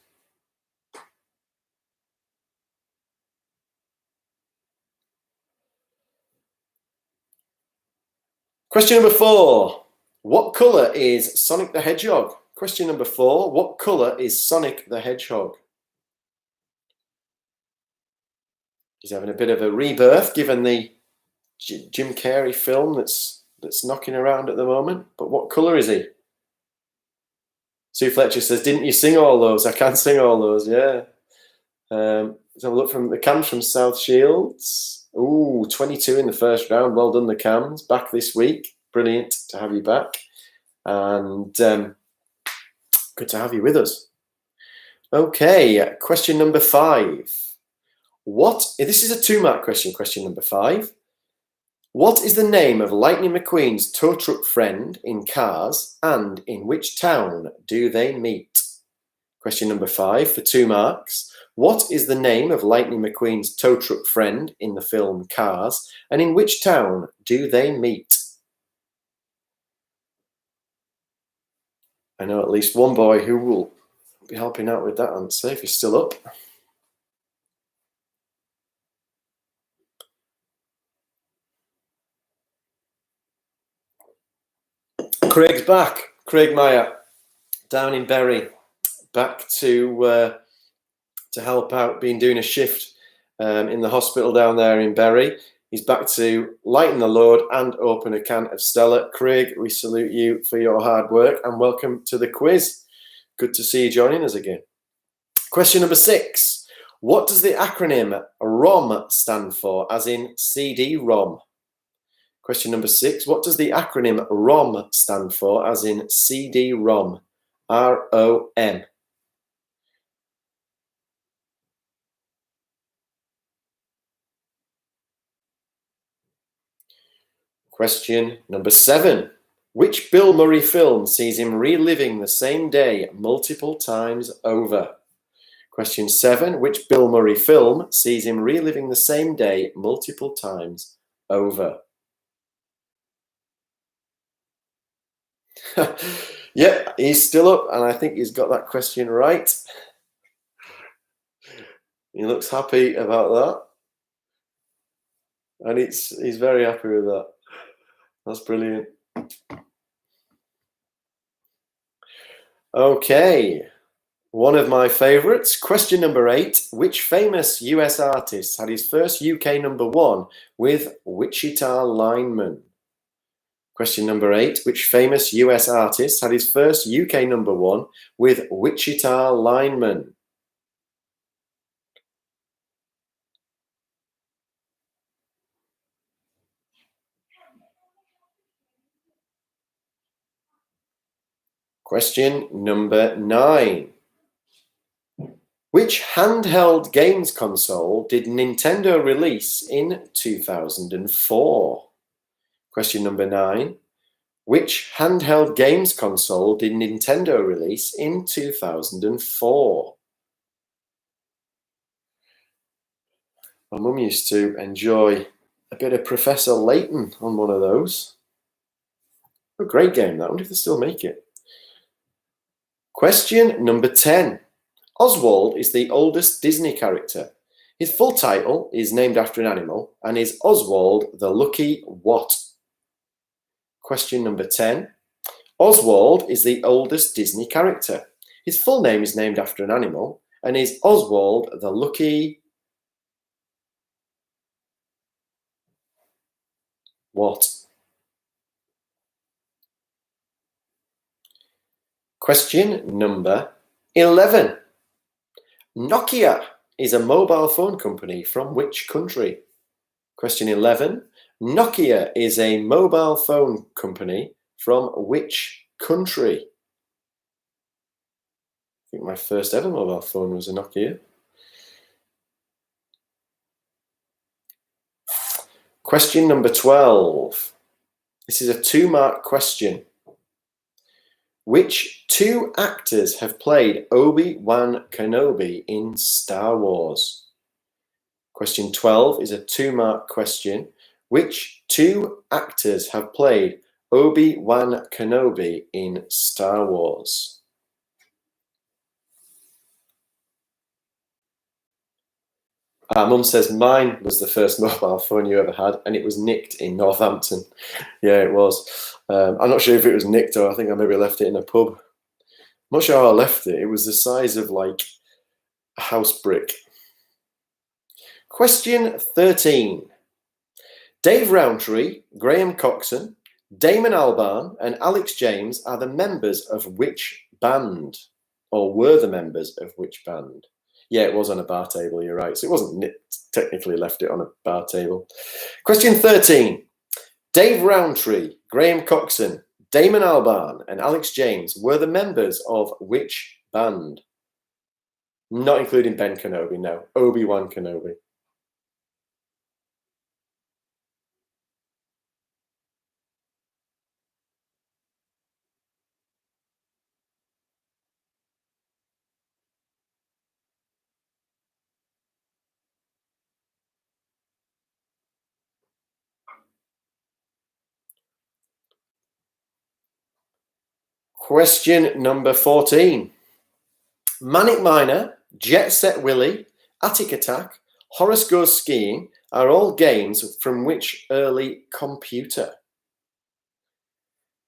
Question number 4. What colour is Sonic the Hedgehog? Question number 4. What colour is Sonic the Hedgehog? He's having a bit of a rebirth given the Jim Carrey film that's knocking around at the moment. But what colour is he? Sue Fletcher says, didn't you sing all those? I can sing all those, yeah. Let's have a look from the Cams from South Shields. Ooh, 22 in the first round. Well done, the Cams. Back this week. Brilliant to have you back. And good to have you with us. Okay, question number 5. This is a 2-mark question, question number 5. What is the name of Lightning McQueen's tow truck friend in Cars, and in which town do they meet? Question number 5 for 2 marks. What is the name of Lightning McQueen's tow truck friend in the film Cars, and in which town do they meet? I know at least one boy who will be helping out with that answer if he's still up. Craig's back. Craig Meyer, down in Bury, back to help out, been doing a shift in the hospital down there in Bury. He's back to lighten the load and open a can of Stella. Craig, we salute you for your hard work and welcome to the quiz. Good to see you joining us again. Question number 6. What does the acronym ROM stand for, as in CD-ROM? Question number 6. What does the acronym ROM stand for, as in CD-ROM? R-O-M. Question number 7. Which Bill Murray film sees him reliving the same day multiple times over? Question 7. Which Bill Murray film sees him reliving the same day multiple times over? Yeah, he's still up, and I think he's got that question right. He looks happy about that, and he's very happy with that. That's brilliant. Okay, one of my favourites. Question number 8. Which famous US artist had his first UK #1 with Wichita Lineman? Question number 8. Which famous US artist had his first UK #1 with Wichita Lineman? Question number 9. Which handheld games console did Nintendo release in 2004? Question number 9. Which handheld games console did Nintendo release in 2004? My mum used to enjoy a bit of Professor Layton on one of those. A great game, that. I wonder if they still make it. Question number 10. Oswald is the oldest Disney character. His full title is named after an animal and is Oswald the Lucky what? Question number 10. Oswald is the oldest Disney character. His full name is named after an animal and is Oswald the Lucky What? Question number 11. Nokia is a mobile phone company from which country? Question 11. Nokia is a mobile phone company from which country? I think my first ever mobile phone was a Nokia. Question number 12. This is a 2-mark question. Which 2 actors have played Obi-Wan Kenobi in Star Wars? Question 12 is a 2-mark question. Which 2 actors have played Obi-Wan Kenobi in Star Wars? Mum says mine was the first mobile phone you ever had, and it was nicked in Northampton. Yeah, it was. I'm not sure if it was nicked or I think I maybe left it in a pub. I'm not sure how I left it. It was the size of like a house brick. Question 13. Dave Rowntree, Graham Coxon, Damon Albarn, and Alex James are the members of which band? Or were the members of which band? Yeah, it was on a bar table, you're right. So it wasn't technically left it on a bar table. Question 13. Dave Rowntree, Graham Coxon, Damon Albarn, and Alex James were the members of which band? Not including Ben Kenobi, no. Obi-Wan Kenobi. Question number 14. Manic Miner, Jet Set Willy, Attic Attack, Horace Goes Skiing are all games from which early computer?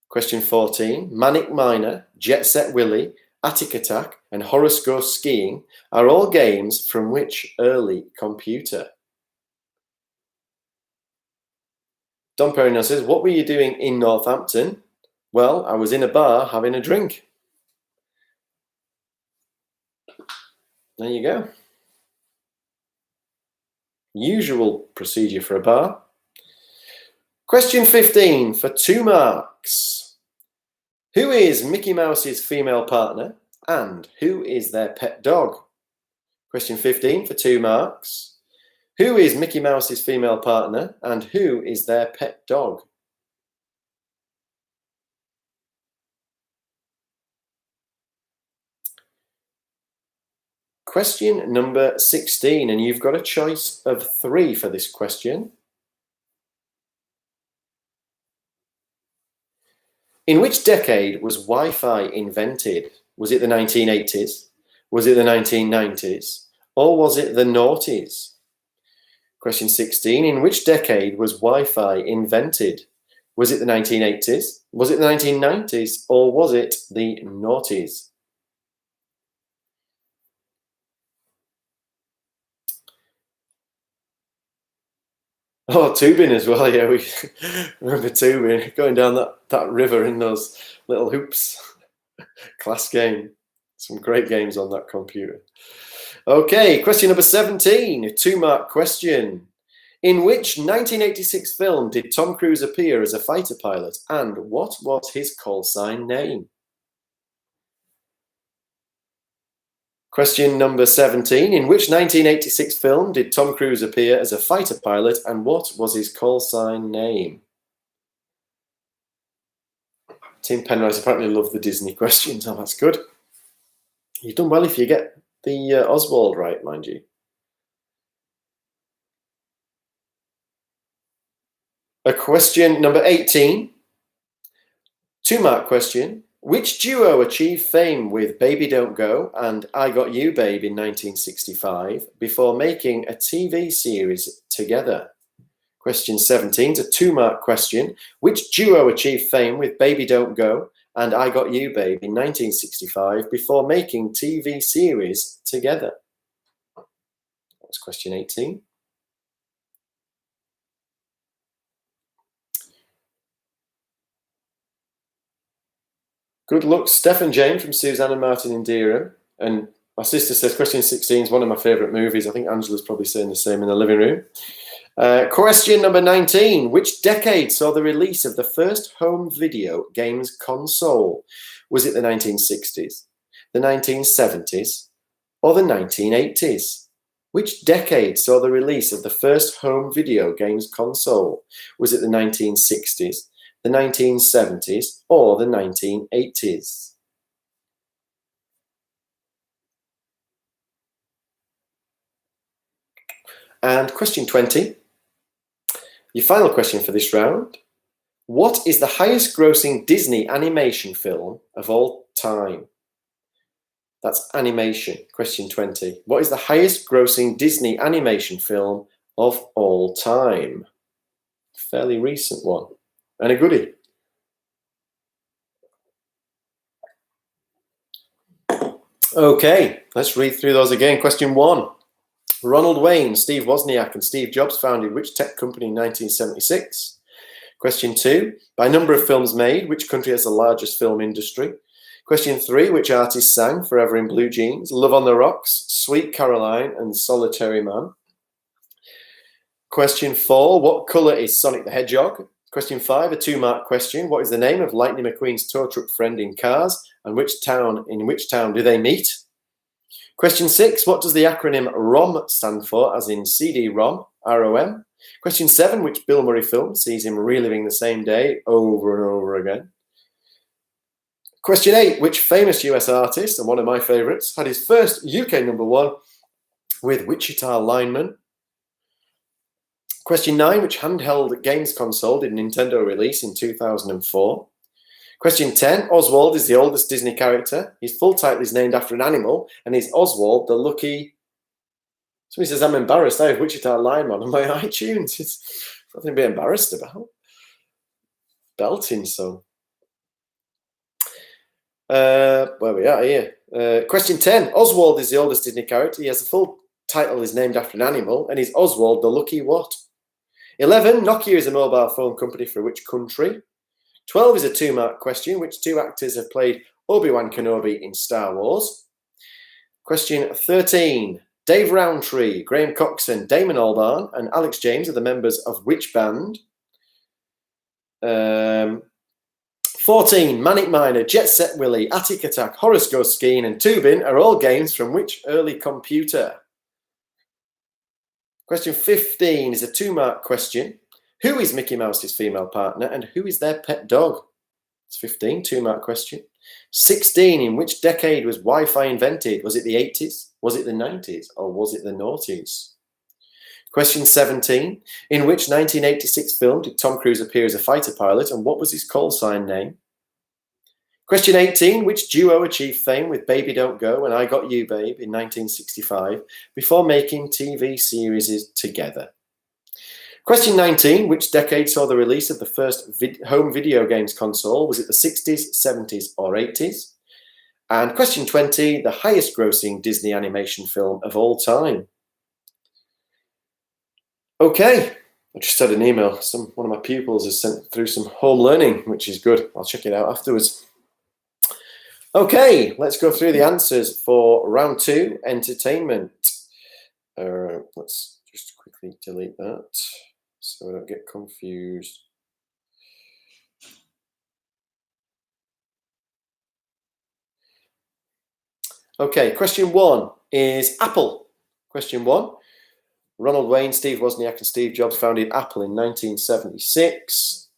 Question 14. Manic Miner, Jet Set Willy, Attic Attack, and Horace Goes Skiing are all games from which early computer? Don Perignon says, what were you doing in Northampton? Well, I was in a bar having a drink. There you go. Usual procedure for a bar. Question 15 for 2 marks. Who is Mickey Mouse's female partner and who is their pet dog? Question 15 for 2 marks. Who is Mickey Mouse's female partner and who is their pet dog? Question number 16, and you've got a choice of 3 for this question. In which decade was Wi-Fi invented? Was it the 1980s? Was it the 1990s? Or was it the noughties? Question 16, in which decade was Wi-Fi invented? Was it the 1980s? Was it the 1990s? Or was it the noughties? Oh, tubing as well, yeah, we remember tubing, going down that river in those little hoops. Class game. Some great games on that computer. Okay, question number 17, a 2-mark question. In which 1986 film did Tom Cruise appear as a fighter pilot and what was his call sign name? Question number 17. In which 1986 film did Tom Cruise appear as a fighter pilot and what was his call sign name? Tim Penrice apparently loved the Disney questions. Oh, that's good. You've done well if you get the Oswald right, mind you. A question number 18. 2-mark question. Which duo achieved fame with Baby Don't Go and I Got You Babe in 1965 before making a TV series together? Question 17 is a 2-mark question. Which duo achieved fame with Baby Don't Go and I Got You Babe in 1965 before making TV series together? That's question 18. Good luck, Stephen James from Suzanne and Martin in Deerham. And my sister says question 16 is one of my favourite movies. I think Angela's probably saying the same in the living room. Question number 19. Which decade saw the release of the first home video games console? Was it the 1960s, the 1970s, or the 1980s? Which decade saw the release of the first home video games console? Was it the 1960s, the 1970s, or the 1980s? And question 20, your final question for this round. What is the highest grossing Disney animation film of all time? That's animation. Question 20. What is the highest grossing Disney animation film of all time? Fairly recent one. And a goodie. Okay, let's read through those again. Question 1. Ronald Wayne, Steve Wozniak, and Steve Jobs founded which tech company in 1976? Question 2. By number of films made, which country has the largest film industry? Question 3. Which artist sang Forever in Blue Jeans, Love on the Rocks, Sweet Caroline, and Solitary Man? Question 4. What colour is Sonic the Hedgehog? Question 5. A 2-mark question. What is the name of Lightning McQueen's tow truck friend in Cars, and in which town do they meet? Question 6. What does the acronym ROM stand for, as in CD-ROM, R-O-M? Question 7. Which Bill Murray film sees him reliving the same day over and over again? Question 8. Which famous US artist, and one of my favourites, had his first UK #1 with Wichita Lineman? Question 9. Which handheld games console did Nintendo release in 2004? Question 10. Oswald is the oldest Disney character. His full title is named after an animal, and is Oswald the lucky... Somebody says, I'm embarrassed. I have Wichita Lineman on my iTunes. It's nothing to be embarrassed about. Belting song. Where we are here. Question 10. Oswald is the oldest Disney character. He has a full title is named after an animal, and is Oswald the lucky what? 11. Nokia is a mobile phone company for which country? 12 is a 2-mark question. Which 2 actors have played Obi-Wan Kenobi in Star Wars? Question 13. Dave Rowntree, Graham Coxon, Damon Albarn, and Alex James are the members of which band? 14. Manic Miner, Jet Set Willy, Attic Attack, Horace Goes Skiing, and Tubin are all games from which early computer? Question 15 is a 2-mark question. Who is Mickey Mouse's female partner, and who is their pet dog? It's 15, 2-mark question. 16, in which decade was Wi-Fi invented? Was it the 80s, was it the 90s, or was it the noughties? Question 17, in which 1986 film did Tom Cruise appear as a fighter pilot, and what was his call sign name? Question 18, which duo achieved fame with Baby Don't Go and I Got You Babe in 1965 before making TV series together? Question 19, which decade saw the release of the first home video games console? Was it the 60s, 70s, or 80s? And question 20, the highest grossing Disney animation film of all time. Okay, I just had an email. One of my pupils has sent through some home learning, which is good. I'll check it out afterwards. Okay, let's go through the answers for round 2, entertainment. Let's just quickly delete that so I don't get confused. Okay, question 1 is Apple. Question 1. Ronald Wayne, Steve Wozniak, and Steve Jobs founded Apple in 1976.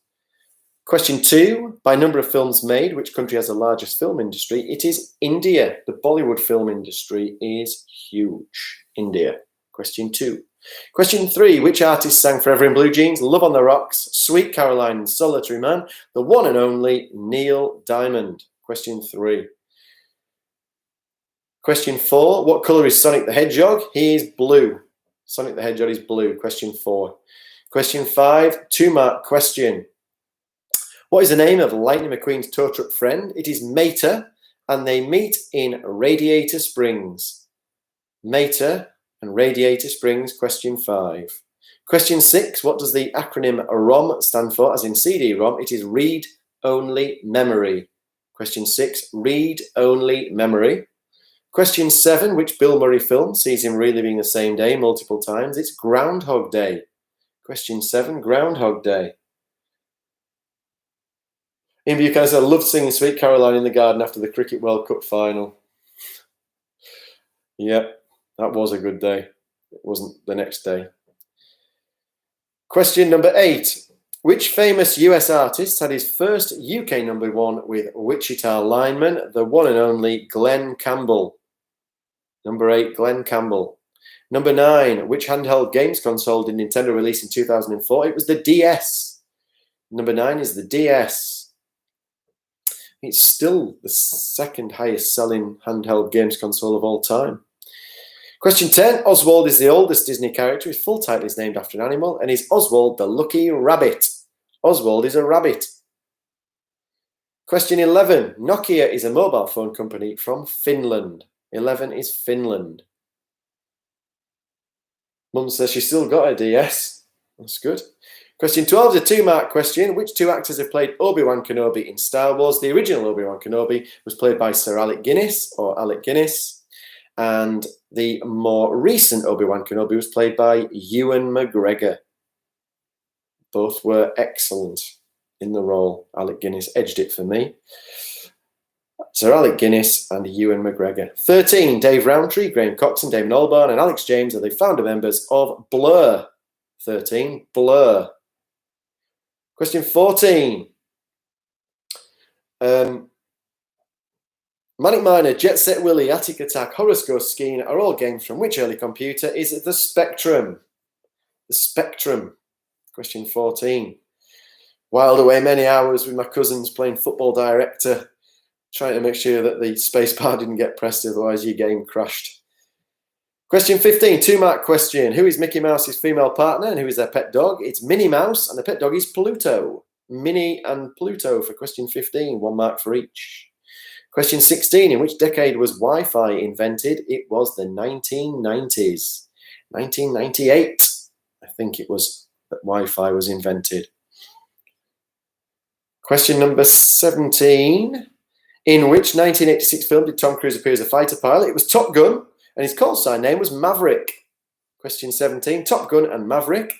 Question 2. By number of films made, which country has the largest film industry? It is India. The Bollywood film industry is huge. India. Question 2. Question 3. Which artist sang Forever in Blue Jeans, Love on the Rocks, Sweet Caroline, and Solitary Man? The one and only Neil Diamond. Question 3. Question 4. What colour is Sonic the Hedgehog? He is blue. Sonic the Hedgehog is blue. Question 4. Question 5. 2-mark question. What is the name of Lightning McQueen's tow truck friend? It is Mater, and they meet in Radiator Springs. Mater and Radiator Springs. Question 5. Question 6. What does the acronym ROM stand for, as in CD-ROM? It is Read Only Memory. Question 6, read-only memory. Question 7, which Bill Murray film sees him reliving the same day multiple times? It's Groundhog Day. Question 7, Groundhog Day. In Buchanan said, I loved singing Sweet Caroline in the Garden after the Cricket World Cup final. Yep, that was a good day. It wasn't the next day. Question number 8. Which famous US artist had his first UK #1 with Wichita lineman, the one and only Glenn Campbell? Number 8, Glenn Campbell. Number 9, which handheld games console did Nintendo release in 2004? It was the DS. Number 9 is the DS. It's still the second highest selling handheld games console of all time. Question 10, Oswald is the oldest Disney character. His full title is named after an animal, and is Oswald the Lucky Rabbit. Oswald is a rabbit. Question 11, Nokia is a mobile phone company from Finland. 11 is Finland. Mum says she's still got a DS. That's good. Question 12 is a 2-mark question. Which 2 actors have played Obi-Wan Kenobi in Star Wars? The original Obi-Wan Kenobi was played by Sir Alec Guinness, or Alec Guinness. And the more recent Obi-Wan Kenobi was played by Ewan McGregor. Both were excellent in the role. Alec Guinness edged it for me. Sir Alec Guinness and Ewan McGregor. 13, Dave Rowntree, Graham Coxon, Damon Albarn, and Alex James are the founder members of Blur. 13, Blur. Question 14. Manic Miner, Jet Set Willy, Attic Attack, Horoscope Skiing are all games from which early computer? Is it the Spectrum? The Spectrum. Question 14. Whiled away many hours with my cousins playing Football Director, trying to make sure that the spacebar didn't get pressed, otherwise your game crashed. Question 15, 2-mark question. Who is Mickey Mouse's female partner and who is their pet dog? It's Minnie Mouse and the pet dog is Pluto. Minnie and Pluto for question 15, 1 mark for each. Question 16, in which decade was Wi-Fi invented? It was the 1990s. 1998, I think it was, that Wi-Fi was invented. Question number 17, in which 1986 film did Tom Cruise appear as a fighter pilot? It was Top Gun, and his call sign name was Maverick. Question 17, Top Gun and Maverick.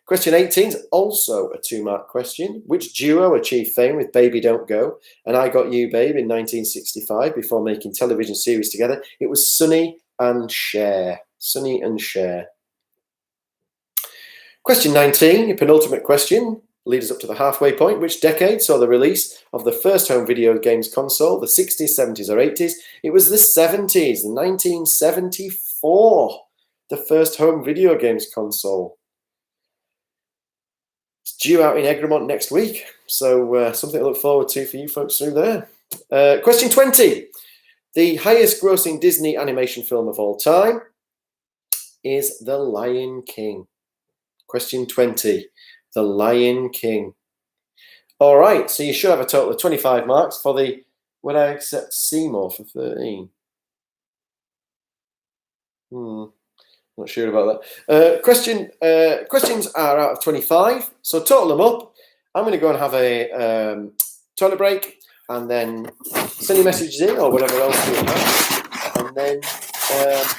Question 18 is also a 2-mark question. Which duo achieved fame with Baby Don't Go and I Got You Babe in 1965 before making television series together? It was Sonny and Cher. Sonny and Cher. Question 19, your penultimate question, leads us up to the halfway point. Which decade saw the release of the first home video games console? The 60s, 70s, or 80s? It was the 70s, 1974, the first home video games console. It's due out in Egremont next week, so something to look forward to for you folks through there. Question 20. The highest grossing Disney animation film of all time is The Lion King. Question 20. The Lion King. All right, so you should have a total of 25 marks for the Would I Accept Seymour for 13? Not sure about that. Questions are out of 25, so total them up. I'm going to go and have a toilet break and then send your messages in or whatever else you have. And then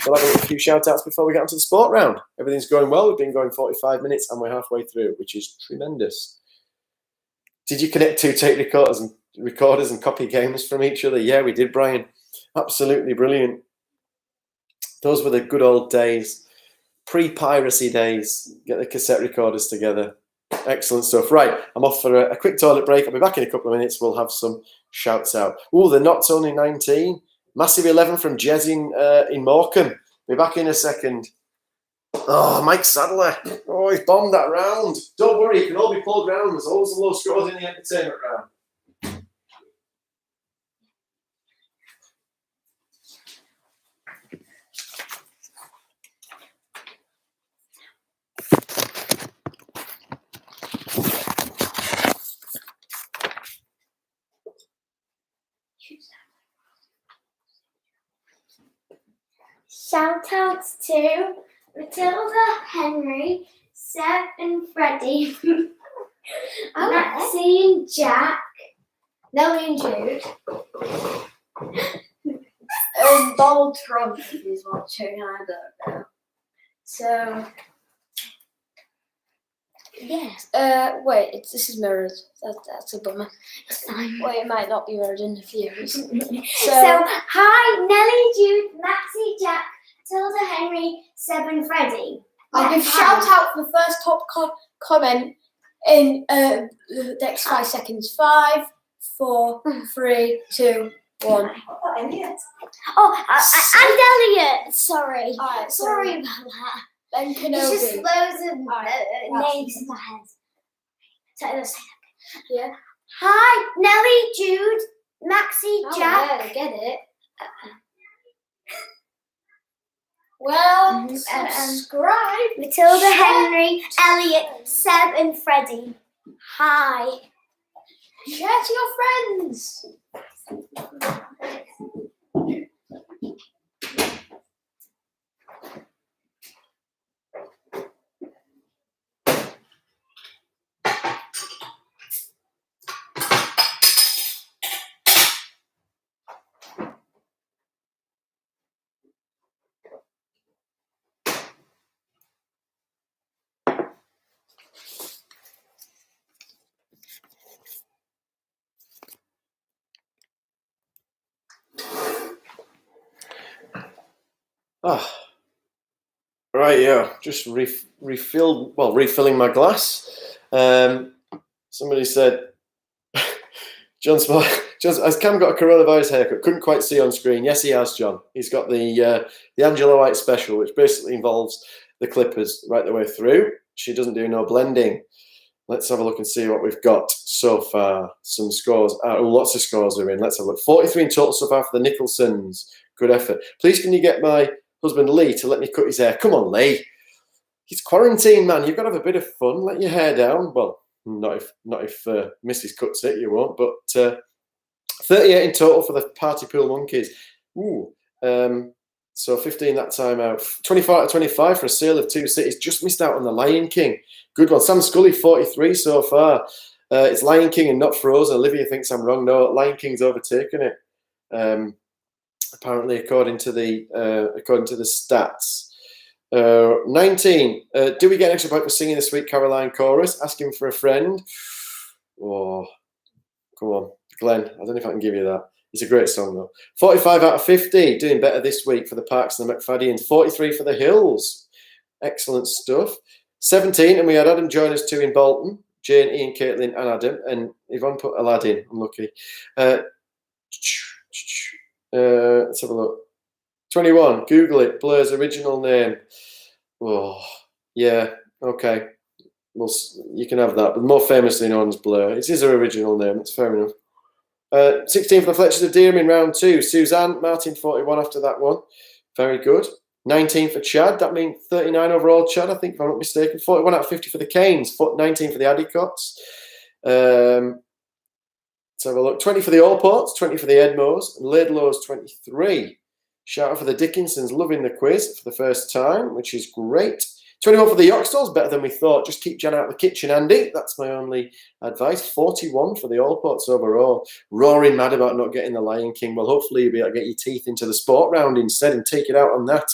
we'll have a few shout outs before we get onto the sport round. Everything's going well. We've been going 45 minutes and we're halfway through, which is tremendous. Did you connect 2 tape recorders and copy games from each other? Yeah, we did, Brian. Absolutely brilliant. Those were the good old days. Pre-piracy days. Get the cassette recorders together. Excellent stuff. Right, I'm off for a quick toilet break. I'll be back in a couple of minutes. We'll have some shouts out. Oh, the Knots only 19. Massive 11 from Jez in Morecambe. Be back in a second. Oh, Mike Sadler. Oh, he's bombed that round. Don't worry, it can all be pulled round. There's always low scores in the entertainment round. Shout outs to Matilda, Henry, Seb and Freddie, Maxie and Jack, Nelly and Jude. Donald Trump is watching, I don't know. So, yes. Wait, this is mirrored. That's a bummer. It's fine. Wait, it might not be mirrored in a few. So, hi, Nelly, Jude, Maxie, Jack, Tilda, Henry, Seb, and Freddie. I'll give shout out for the first top comment in the next 5 seconds. 5, 4, 3, 2, 1. Oh, and Elliot. Sorry. Alright, Sorry about that. Then There's just Kenobi. loads of names in my head. So let's say that. Yeah. Hi, Nelly, Jude, Maxie, Jack. Yeah, I get it. Well, Mhm. subscribe. Matilda, Henry, Elliot, Seb, and Freddie. Hi. Share to your friends. Right, yeah, just refilling my glass. Somebody said, John, has Cam got a coronavirus haircut? Couldn't quite see on screen. Yes, he has, John. He's got the Angela White special, which basically involves the clippers right the way through. She doesn't do no blending. Let's have a look and see what we've got so far. Some scores. Lots of scores are in. Let's have a look. 43 in total so far for the Nicholsons. Good effort. Please, can you get my husband Lee to let me cut his hair? Come on, Lee. He's quarantined, man. You've got to have a bit of fun. Let your hair down. Well, not if Mrs. cuts it, you won't. But 38 in total for the Party Pool Monkeys. Ooh. So 15 that time out. 24 out of 25 for A Sale of Two Cities. Just missed out on the Lion King. Good one. Sam Scully, 43 so far. It's Lion King and not Frozen. Olivia thinks I'm wrong. No, Lion King's overtaken it. Apparently, according to the stats. 19. Do we get an extra point for singing the Sweet Caroline chorus? Asking for a friend. Oh, come on, Glenn. I don't know if I can give you that. It's a great song though. 45 out of 50. Doing better this week for the Parks and the McFaddians. 43 for the Hills. Excellent stuff. 17, and we had Adam join us too in Bolton. Jane, Ian, Caitlin, and Adam. And Yvonne put Aladdin. I'm lucky. Let's have a look. 21. Google it. Blur's original name. Oh, yeah. Okay. Well, you can have that. But more famously known as Blur. It is her original name. That's fair enough. 16 for the Fletchers of Dereham in round 2. Suzanne, Martin, 41 after that one. Very good. 19 for Chad. That means 39 overall, Chad, I think, if I'm not mistaken. 41 out of 50 for the Canes. 19 for the Addicots. Let's have a look. 20 for the Allports. 20 for the Edmos. And Laidlow's 23. Shout out for the Dickinsons. Loving the quiz for the first time, which is great. 21 for the Yoxtalls. Better than we thought. Just keep Jan out of the kitchen, Andy. That's my only advice. 41 for the Allports overall. Roaring mad about not getting the Lion King. Well, hopefully you'll be able to get your teeth into the sport round instead and take it out on that.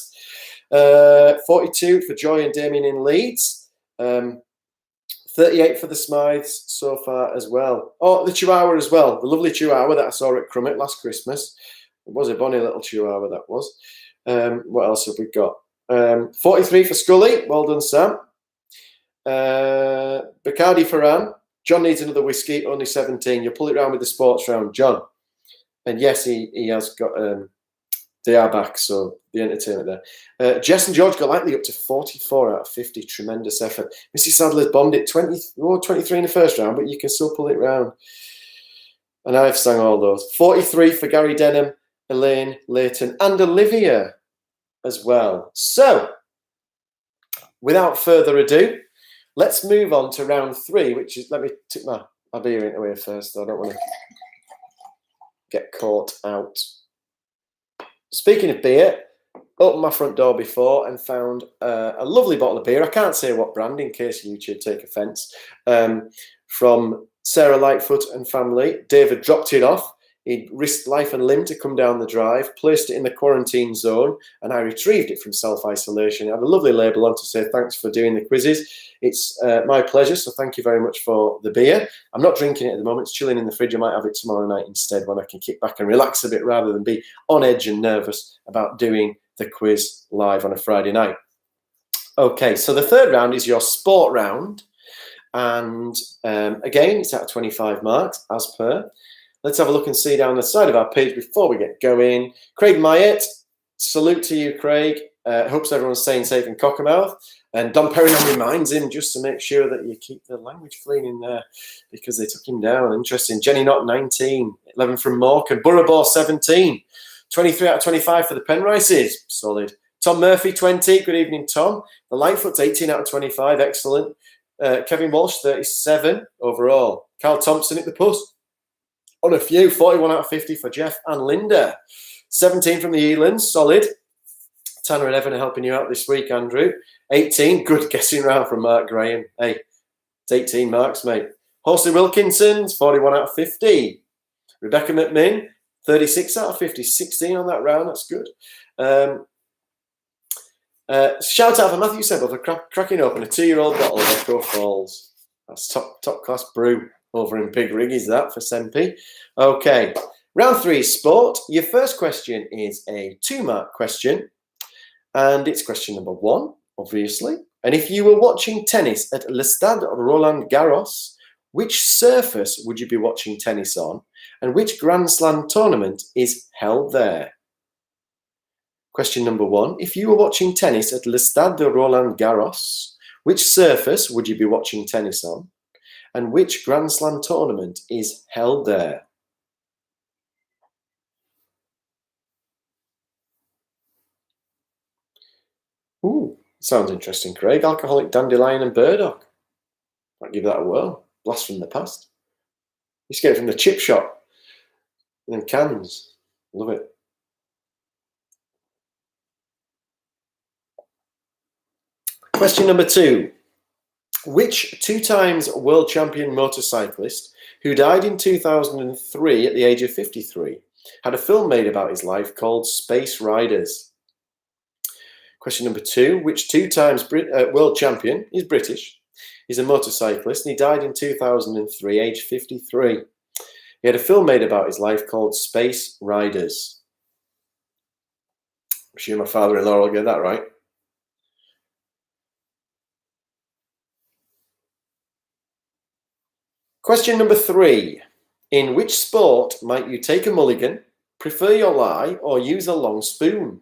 42 for Joy and Damien in Leeds. 38 for the Smythes so far as well. Oh, the Chihuahua as well. The lovely Chihuahua that I saw at Crummet last Christmas. It was a bonny little Chihuahua, that was. What else have we got? 43 for Scully. Well done, Sam. Bacardi Ferran. John needs another whiskey. Only 17. You'll pull it round with the sports round, John. And yes, he has got... they are back, so the entertainment there. Jess and George got likely up to 44 out of 50. Tremendous effort. Missy Sadler's bombed it 23 in the first round, but you can still pull it round. And I've sang all those. 43 for Gary Denham, Elaine, Leighton, and Olivia as well. So, without further ado, let's move on to round 3, which is, let me tip my beer into here first. I don't want to get caught out. Speaking of beer, opened my front door before and found a lovely bottle of beer. I can't say what brand in case YouTube take offence. From Sarah Lightfoot and family. David dropped it off. He risked life and limb to come down the drive, placed it in the quarantine zone, and I retrieved it from self-isolation. It had a lovely label on to say thanks for doing the quizzes. It's my pleasure, so thank you very much for the beer. I'm not drinking it at the moment. It's chilling in the fridge. I might have it tomorrow night instead when I can kick back and relax a bit rather than be on edge and nervous about doing the quiz live on a Friday night. Okay, so the third round is your sport round. And again, it's out of 25 marks as per. Let's have a look and see down the side of our page before we get going. Craig Myatt, salute to you, Craig. Hopes everyone's staying safe in Cockermouth. And Don Perrinon reminds him just to make sure that you keep the language clean in there because they took him down. Interesting. Jenny Knott, 19. 11 from Morecambe. Burrowball, 17. 23 out of 25 for the Penrices. Solid. Tom Murphy, 20. Good evening, Tom. The Lightfoot's 18 out of 25. Excellent. Kevin Walsh, 37 overall. Carl Thompson at the puss. On a few, 41 out of 50 for Jeff and Linda. 17 from the Elands, solid. Tanner and Evan are helping you out this week, Andrew. 18, good guessing round from Mark Graham. Hey, it's 18 marks, mate. Horsey Wilkinson's, 41 out of 50. Rebecca McMinn, 36 out of 50. 16 on that round, that's good. Shout out for Matthew Sebel for cracking open a 2-year-old bottle of Echo Falls. That's top class brew. Over in Big Rig is that for Sempe. Okay, round 3 is sport. Your first question is a 2-mark question, and it's question number 1, obviously. And if you were watching tennis at Le Stade Roland Garros, which surface would you be watching tennis on, and which Grand Slam tournament is held there? Question number 1, if you were watching tennis at Le Stade Roland Garros, which surface would you be watching tennis on? And which Grand Slam tournament is held there? Ooh, sounds interesting, Craig. Alcoholic Dandelion and Burdock. Might give that a whirl. Blast from the past. Used to get it from the chip shop. In cans. Love it. Question number 2. Which 2-times world champion motorcyclist who died in 2003 at the age of 53 had a film made about his life called Space Riders? Question number 2. Which 2-times world champion is British? He's a motorcyclist and he died in 2003, age 53. He had a film made about his life called Space Riders. I'm sure my father-in-law will get that right. Question number 3. In which sport might you take a mulligan, prefer your lie, or use a long spoon?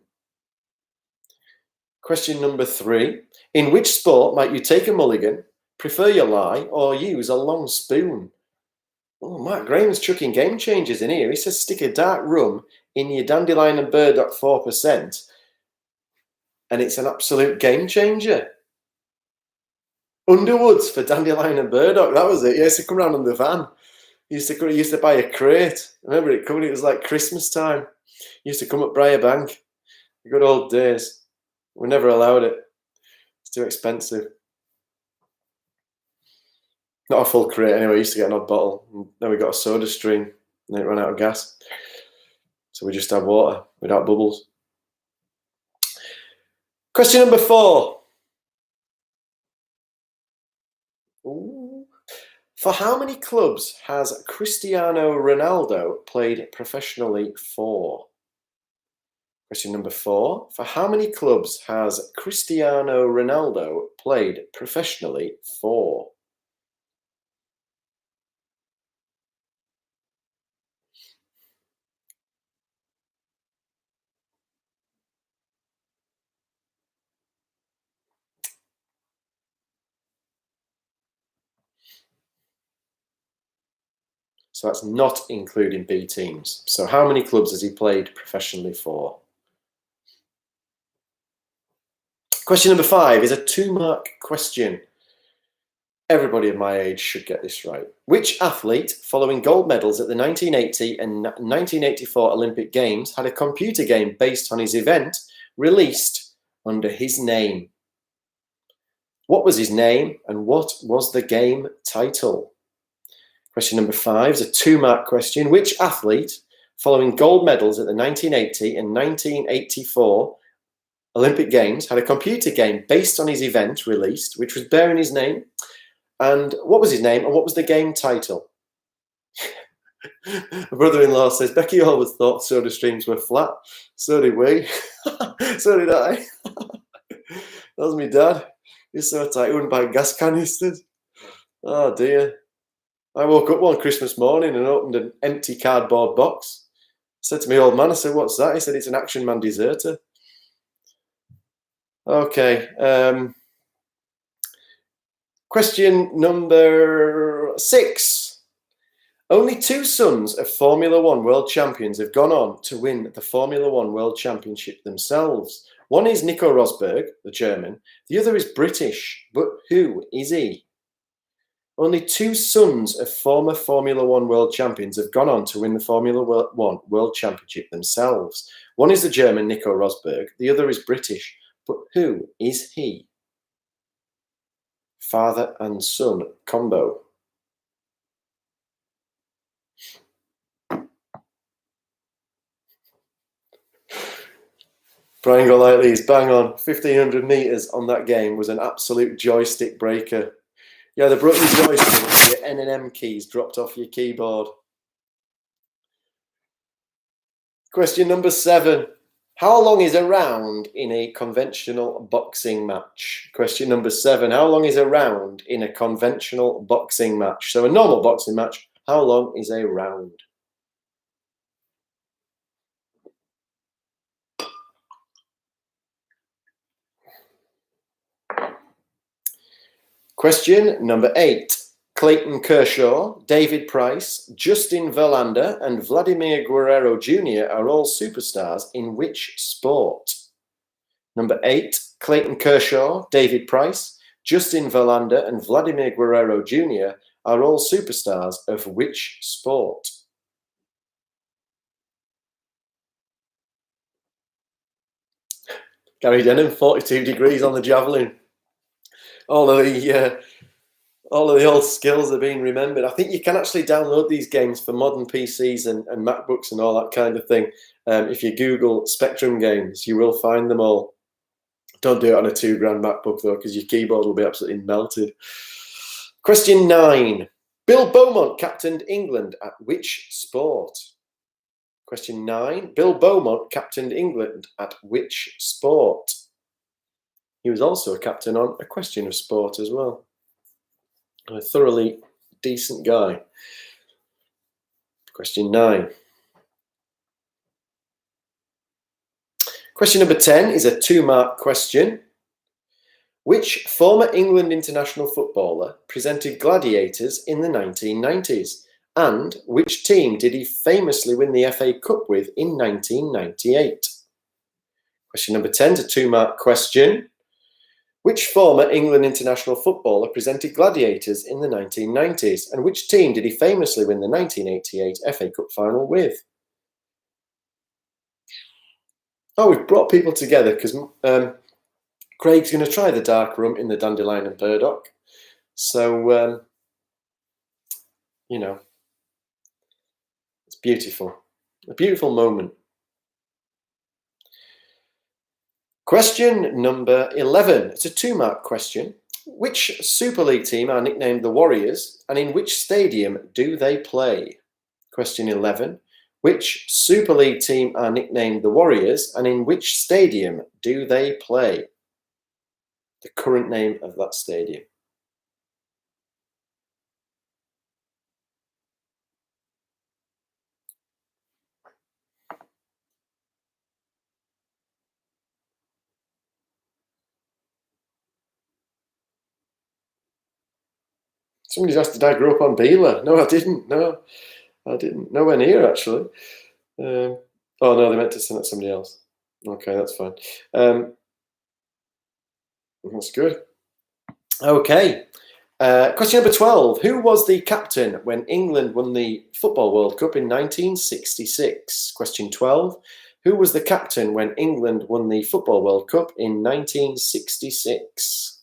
Question number 3. In which sport might you take a mulligan, prefer your lie, or use a long spoon? Oh, Mark Graham's chucking game changers in here. He says stick a dark rum in your Dandelion and Burdock 4%, and it's an absolute game changer. Underwoods for Dandelion and Burdock, that was it. He used to come round on the van. He used to buy a crate. I remember it coming, it was like Christmas time. He used to come up Briar Bank. The good old days. We never allowed it. It's too expensive. Not a full crate anyway, we used to get an odd bottle. And then we got a soda stream, and then it ran out of gas. So we just had water without bubbles. Question number 4. Ooh. For how many clubs has Cristiano Ronaldo played professionally for? Question number 4. For how many clubs has Cristiano Ronaldo played professionally for? So that's not including B teams. So how many clubs has he played professionally for? Question number 5 is a 2-mark question. Everybody of my age should get this right. Which athlete, following gold medals at the 1980 and 1984 Olympic Games, had a computer game based on his event released under his name? What was his name and what was the game title? Question number 5 is a 2-mark question. Which athlete, following gold medals at the 1980 and 1984 Olympic Games, had a computer game based on his event released, which was bearing his name? And what was his name and what was the game title? My brother-in-law says, Becky always thought soda streams were flat. So did we. So did I. That was my dad. He's so tight he wouldn't buy gas canisters. Oh dear. I woke up one Christmas morning and opened an empty cardboard box. I said to my old man, I said, what's that? He said, it's an Action Man deserter. Okay. Question number 6. Only 2 sons of Formula One world champions have gone on to win the Formula One World Championship themselves. One is Nico Rosberg, the German. The other is British. But who is he? Only 2 sons of former Formula One world champions have gone on to win the Formula One World Championship themselves. One is the German Nico Rosberg. The other is British. But who is he? Father and son combo. Brian Golightly's bang on. 1,500 metres on that game was an absolute joystick breaker. Yeah, they broke your joystick, your N and M keys dropped off your keyboard. Question number 7. How long is a round in a conventional boxing match? Question number 7. How long is a round in a conventional boxing match? So a normal boxing match, how long is a round? Question number 8. Clayton Kershaw, David Price, Justin Verlander, and Vladimir Guerrero Jr. are all superstars in which sport? Number 8. Clayton Kershaw, David Price, Justin Verlander, and Vladimir Guerrero Jr. are all superstars of which sport? Gary Denham, 42 degrees on the javelin. All of the old skills are being remembered. I think you can actually download these games for modern PCs and MacBooks and all that kind of thing. If you Google Spectrum games, you will find them all. Don't do it on a $2,000 MacBook though, because your keyboard will be absolutely melted. Question 9. Bill Beaumont captained England at which sport? Question 9. Bill Beaumont captained England at which sport? He was also a captain on A Question of Sport as well. A thoroughly decent guy. Question 9. Question number 10 is a 2-mark question. Which former England international footballer presented gladiators in the 1990s? And which team did he famously win the FA Cup with in 1998? Question number 10 is a 2-mark question. Which former England international footballer presented gladiators in the 1990s? And which team did he famously win the 1988 FA Cup final with? Oh, we've brought people together because Craig's going to try the dark rum in the Dandelion and Burdock. So, you know, it's beautiful. A beautiful moment. Question number 11. It's a 2-mark question. Which Super League team are nicknamed the Warriors, and in which stadium do they play? Question 11. Which Super League team are nicknamed the Warriors, and in which stadium do they play? The current name of that stadium. Somebody's asked, did I grow up on Beela? No, I didn't. No, I didn't. Nowhere near, actually. Oh, no, they meant to send it to somebody else. Okay, that's fine. That's good. Okay. Question number 12. Who was the captain when England won the Football World Cup in 1966? Question 12. Who was the captain when England won the Football World Cup in 1966?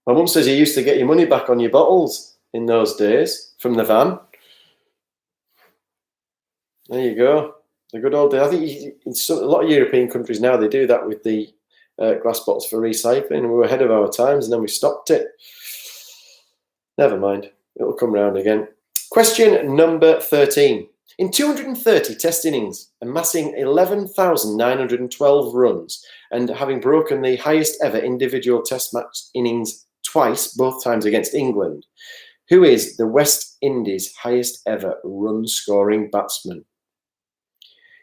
My mum says you used to get your money back on your bottles in those days from the van. There you go. The good old days. I think in a lot of European countries now, they do that with the glass bottles for recycling. We were ahead of our times and then we stopped it. Never mind. It'll come round again. Question number 13. In 230 test innings, amassing 11,912 runs and having broken the highest ever individual test match innings twice, both times against England, who is the West Indies' highest ever run-scoring batsman?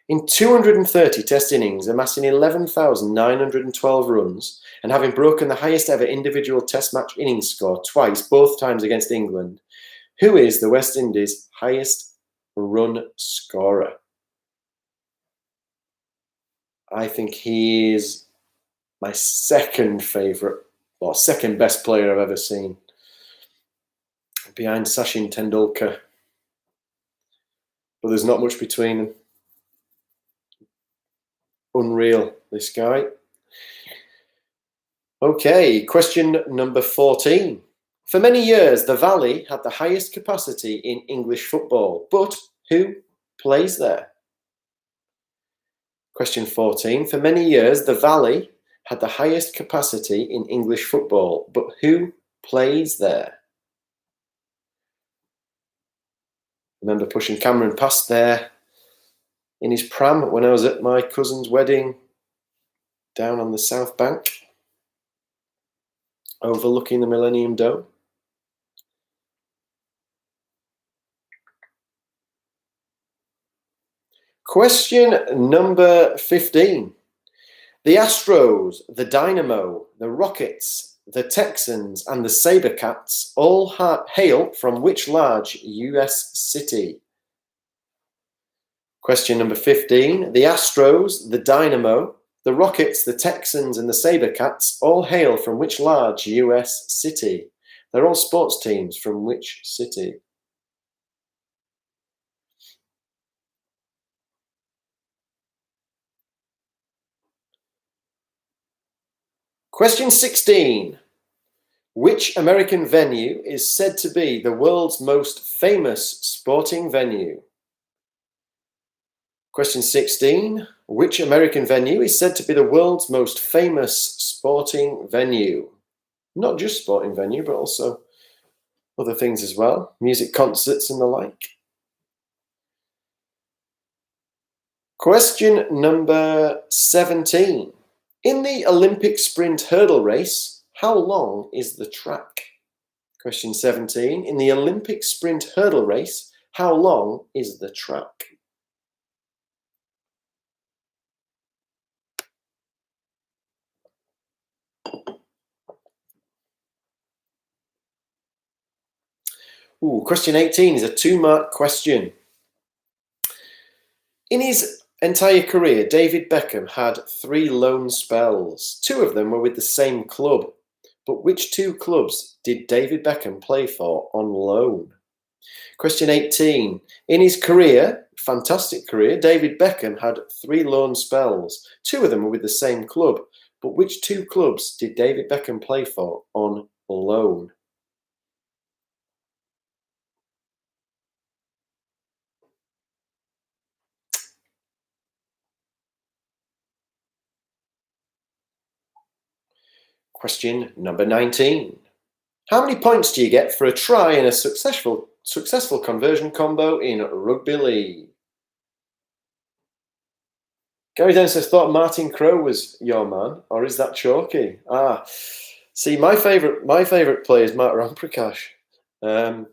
In 230 test innings, amassing 11,912 runs and having broken the highest ever individual test match innings score twice, both times against England, who is the West Indies' highest run scorer? I think he is my second favourite, or second best player I've ever seen, behind Sachin Tendulkar. But there's not much between them. Unreal, this guy. Okay, question number 14. For many years, the Valley had the highest capacity in English football, but who plays there? Question 14. For many years, the Valley had the highest capacity in English football, but who plays there? Remember pushing Cameron past there in his pram when I was at my cousin's wedding down on the South Bank, overlooking the Millennium Dome. Question number 15. The Astros, the Dynamo, the Rockets, the Texans, and the Sabercats all hail from which large US city? Question number 15. The Astros, the Dynamo, the Rockets, the Texans, and the Sabercats all hail from which large US city? They're all sports teams. From which city? Question 16. Which American venue is said to be the world's most famous sporting venue? Question 16. Which American venue is said to be the world's most famous sporting venue? Not just sporting venue, but also other things as well. Music concerts and the like. Question number 17. In the Olympic sprint hurdle race, how long is the track? Question 17. In the Olympic sprint hurdle race, how long is the track? Question 18 is a 2-mark question. In his entire career, David Beckham had 3 loan spells. 2 of them were with the same club. But which 2 clubs did David Beckham play for on loan? Question 18. In his career, fantastic career, David Beckham had 3 loan spells. 2 of them were with the same club. But which 2 clubs did David Beckham play for on loan? Question number 19. How many points do you get for a try in a successful conversion combo in rugby league? Gary Dennis thought Martin Crowe was your man, or is that Chalky? See, my favourite player is Mark Ramprakash. I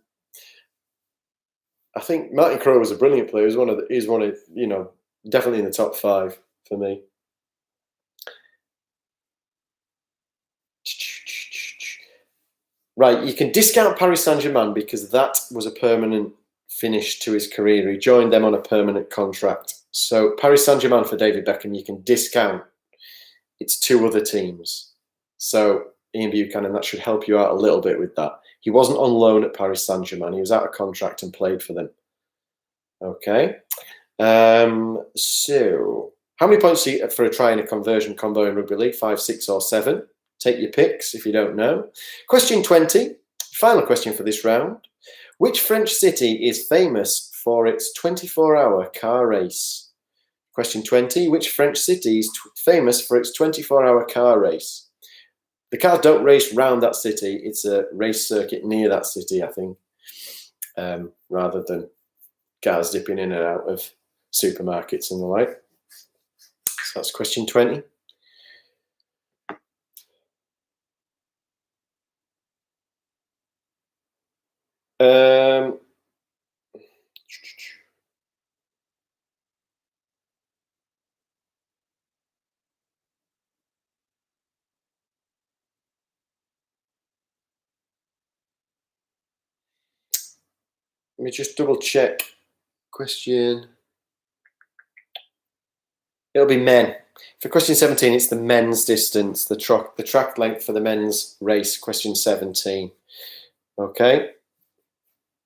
think Martin Crowe was a brilliant player. He's one of definitely in the top 5 for me. Right, you can discount Paris Saint-Germain because that was a permanent finish to his career. He joined them on a permanent contract. So Paris Saint-Germain for David Beckham, you can discount. It's 2 other teams. So Ian Buchanan, that should help you out a little bit with that. He wasn't on loan at Paris Saint-Germain. He was out of contract and played for them. Okay. So how many points do you get for a try in a conversion combo in rugby league? 5, 6, or 7? Take your picks if you don't know. Question 20, final question for this round. Which French city is famous for its 24-hour car race? Question 20, which French city is famous for its 24-hour car race? The cars don't race round that city. It's a race circuit near that city, I think, rather than cars dipping in and out of supermarkets and the like. So that's question 20. Let me just double check. Question. It'll be men. For question 17, it's the men's distance, the track length for the men's race. Question 17. Okay.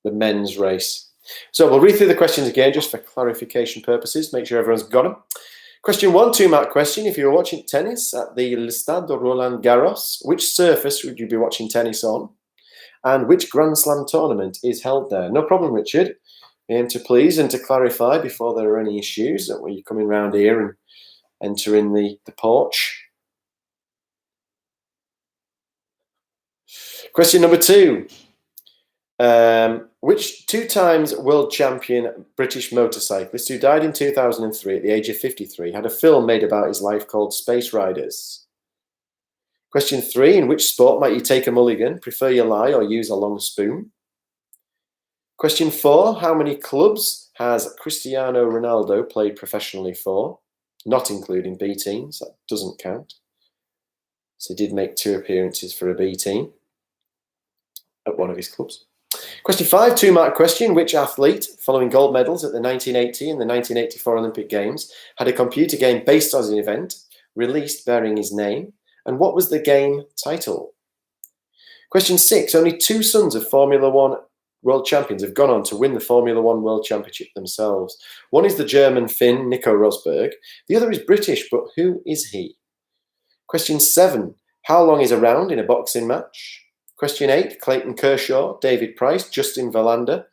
The men's race. So we'll read through the questions again just for clarification purposes. Make sure everyone's got them. Question 1, 2-mark question. If you were watching tennis at the Stade Roland Garros, which surface would you be watching tennis on? And which Grand Slam tournament is held there? No problem, Richard. Aim to please and to clarify before there are any issues that when you're coming round here and entering the porch. Question number 2. Which 2 times world champion British motorcyclist who died in 2003 at the age of 53 had a film made about his life called Space Riders? Question 3. In which sport might you take a mulligan, prefer you lie or use a long spoon? Question 4. How many clubs has Cristiano Ronaldo played professionally for? Not including B teams, that doesn't count. So he did make 2 appearances for a B team at one of his clubs. Question 5, 2-mark question. Which athlete, following gold medals at the 1980 and the 1984 Olympic Games, had a computer game based on an event released bearing his name? And what was the game title? Question 6, only 2 sons of Formula 1 world champions have gone on to win the Formula 1 World Championship themselves. One is the German Finn, Nico Rosberg. The other is British, but who is he? Question 7, how long is a round in a boxing match? Question 8, Clayton Kershaw, David Price, Justin Verlander,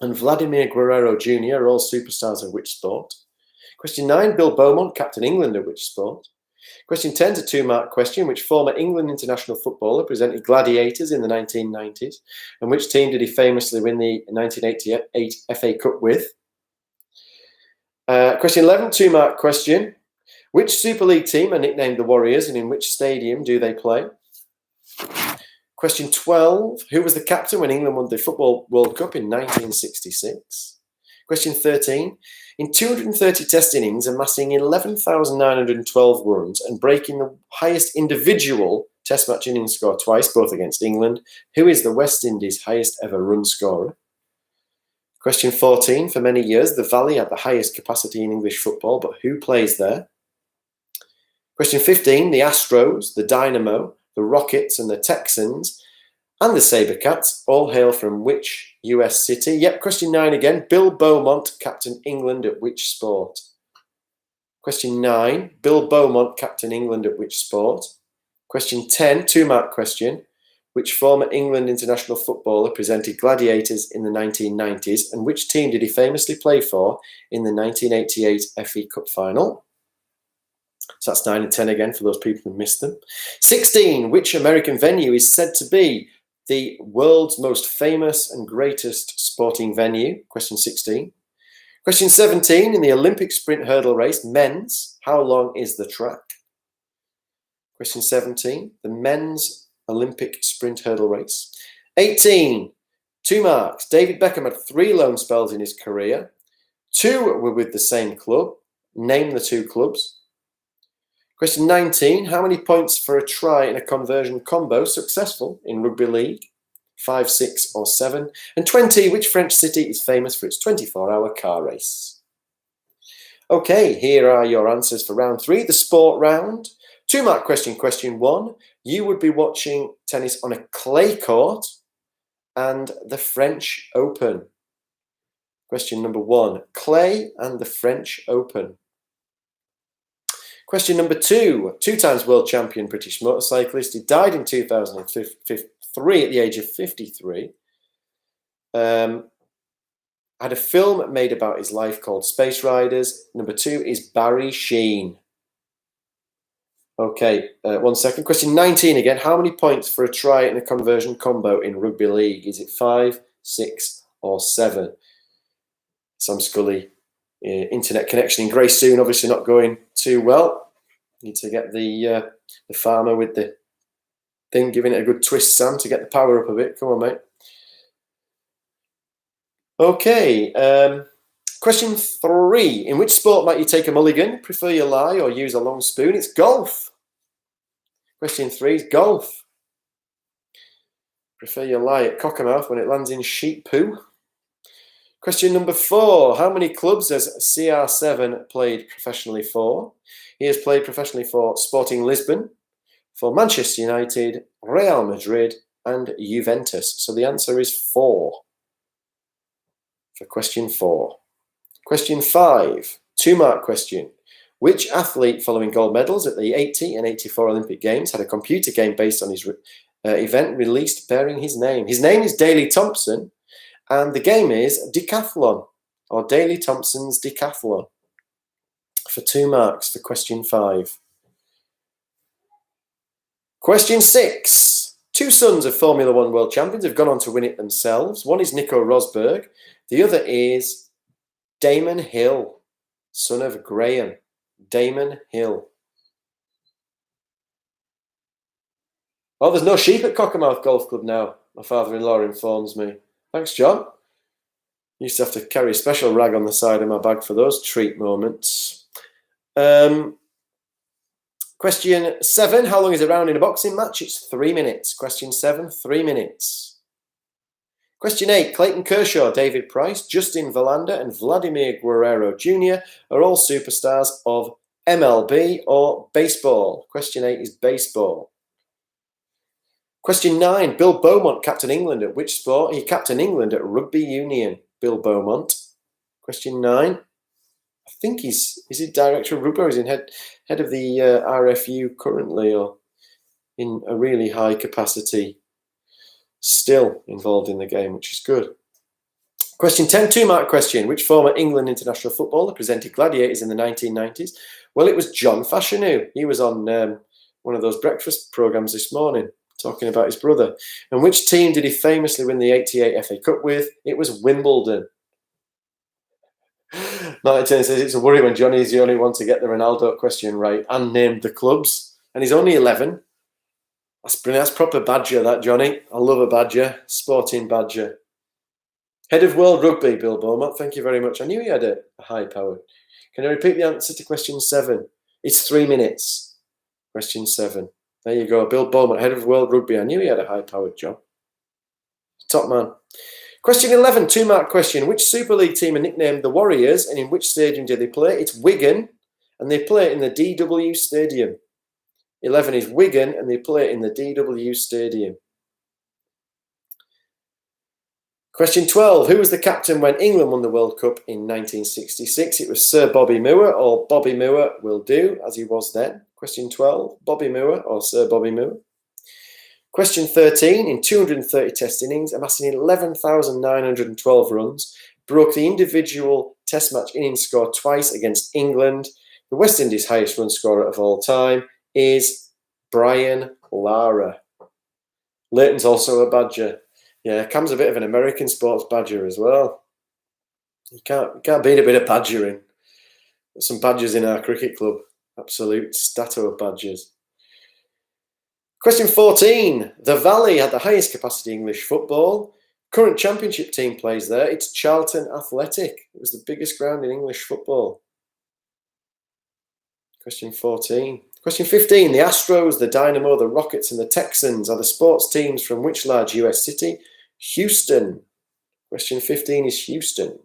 and Vladimir Guerrero Jr. are all superstars of which sport? Question 9, Bill Beaumont, captain England of which sport? Question 10 is a 2-mark question. Which former England international footballer presented Gladiators in the 1990s? And which team did he famously win the 1988 FA Cup with? Question 11, 2-mark question. Which Super League team are nicknamed the Warriors and in which stadium do they play? Question 12, who was the captain when England won the Football World Cup in 1966? Question 13, in 230 test innings, amassing 11,912 runs and breaking the highest individual test match innings score twice, both against England, who is the West Indies' highest ever run scorer? Question 14, for many years, the Valley had the highest capacity in English football, but who plays there? Question 15, the Astros, the Dynamo, the Rockets and the Texans and the Sabercats all hail from which US city? Yep, question 9 again. Bill Beaumont, captain England at which sport? Question 9, Bill Beaumont, captain England at which sport? Question 10, 2-mark question. Which former England international footballer presented Gladiators in the 1990s and which team did he famously play for in the 1988 FA Cup final? So that's 9 and 10 again for those people who missed them. 16, which American venue is said to be the world's most famous and greatest sporting venue? Question 16. Question 17, in the Olympic sprint hurdle race, men's, how long is the track? Question 17, the men's Olympic sprint hurdle race. 18, 2 marks. David Beckham had 3 loan spells in his career. 2 were with the same club. Name the 2 clubs. Question 19, how many points for a try in a conversion combo successful in rugby league? 5, 6 or 7. And 20, which French city is famous for its 24-hour car race? Okay, here are your answers for round 3, the sport round. 2-mark question, question 1. You would be watching tennis on a clay court and the French Open. Question number 1, clay and the French Open. Question number 2. 2 times world champion British motorcyclist. He died in 2003 at the age of 53. Had a film made about his life called Space Riders. Number 2 is Barry Sheen. Okay, 1 second. Question 19 again. How many points for a try and a conversion combo in rugby league? Is it 5, 6, or 7? Sam Scully, internet connection in Graysoon, obviously not going too well. Need to get the farmer with the thing, giving it a good twist, Sam, to get the power up a bit. Come on, mate. Okay, question 3. In which sport might you take a mulligan, prefer your lie, or use a long spoon? It's golf. Question 3 is golf. Prefer your lie at Cockermouth when it lands in sheep poo. Question number 4. How many clubs has CR7 played professionally for? He has played professionally for Sporting Lisbon, for Manchester United, Real Madrid, and Juventus. So the answer is 4. For question 4. Question 5, 2-mark question. Which athlete following gold medals at the 80 and 84 Olympic Games had a computer game based on his event released bearing his name? His name is Daley Thompson, and the game is Decathlon, or Daley Thompson's Decathlon. For 2 marks for question 5. Question 6. 2 sons of Formula 1 world champions have gone on to win it themselves. One is Nico Rosberg. The other is Damon Hill, son of Graham. Damon Hill. Oh, there's no sheep at Cockermouth Golf Club now, my father-in-law informs me. Thanks, John. Used to have to carry a special rag on the side of my bag for those treat moments. Question 7. How long is a round in a boxing match? It's 3 minutes. Question 7, 3 minutes. Question 8. Clayton Kershaw, David Price, Justin Verlander, and Vladimir Guerrero Jr. are all superstars of MLB or baseball. Question 8 is baseball. Question 9. Bill Beaumont captained England at which sport? He captained England at rugby union. Bill Beaumont. Question 9. I think is he director of rugby, or is he head of the RFU currently, or in a really high capacity still involved in the game, which is good. Question 10, 2-mark question. Which former England international footballer presented Gladiators in the 1990s? Well, it was John Fashanu. He was on one of those breakfast programmes this morning talking about his brother. And which team did he famously win the 88 FA Cup with? It was Wimbledon. Martin says it's a worry when Johnny is the only one to get the Ronaldo question right and named the clubs. And he's only 11. That's brilliant. That's proper badger, that, Johnny. I love a badger. Sporting badger. Head of World Rugby, Bill Beaumont. Thank you very much. I knew he had a high power. Can I repeat the answer to question 7? It's 3 minutes. Question 7. There you go. Bill Beaumont, head of World Rugby. I knew he had a high-powered job. Top man. Question 11, 2-mark question. Which Super League team are nicknamed the Warriors, and in which stadium do they play? It's Wigan, and they play in the DW Stadium. 11 is Wigan, and they play in the DW Stadium. Question 12. Who was the captain when England won the World Cup in 1966? It was Sir Bobby Moore, or Bobby Moore will do, as he was then. Question 12. Bobby Moore, or Sir Bobby Moore. Question 13. In 230 test innings, amassing 11,912 runs, broke the individual test match innings score twice against England. The West Indies' highest run scorer of all time is Brian Lara. Leighton's also a badger. Yeah, Cam's a bit of an American sports badger as well. You can't beat a bit of badgering. There's some badgers in our cricket club. Absolute stato of badgers. Question 14. The Valley had the highest capacity English football. Current championship team plays there. It's Charlton Athletic. It was the biggest ground in English football. Question 14. Question 15. The Astros, the Dynamo, the Rockets, and the Texans are the sports teams from which large US city? Houston. Question 15 is Houston.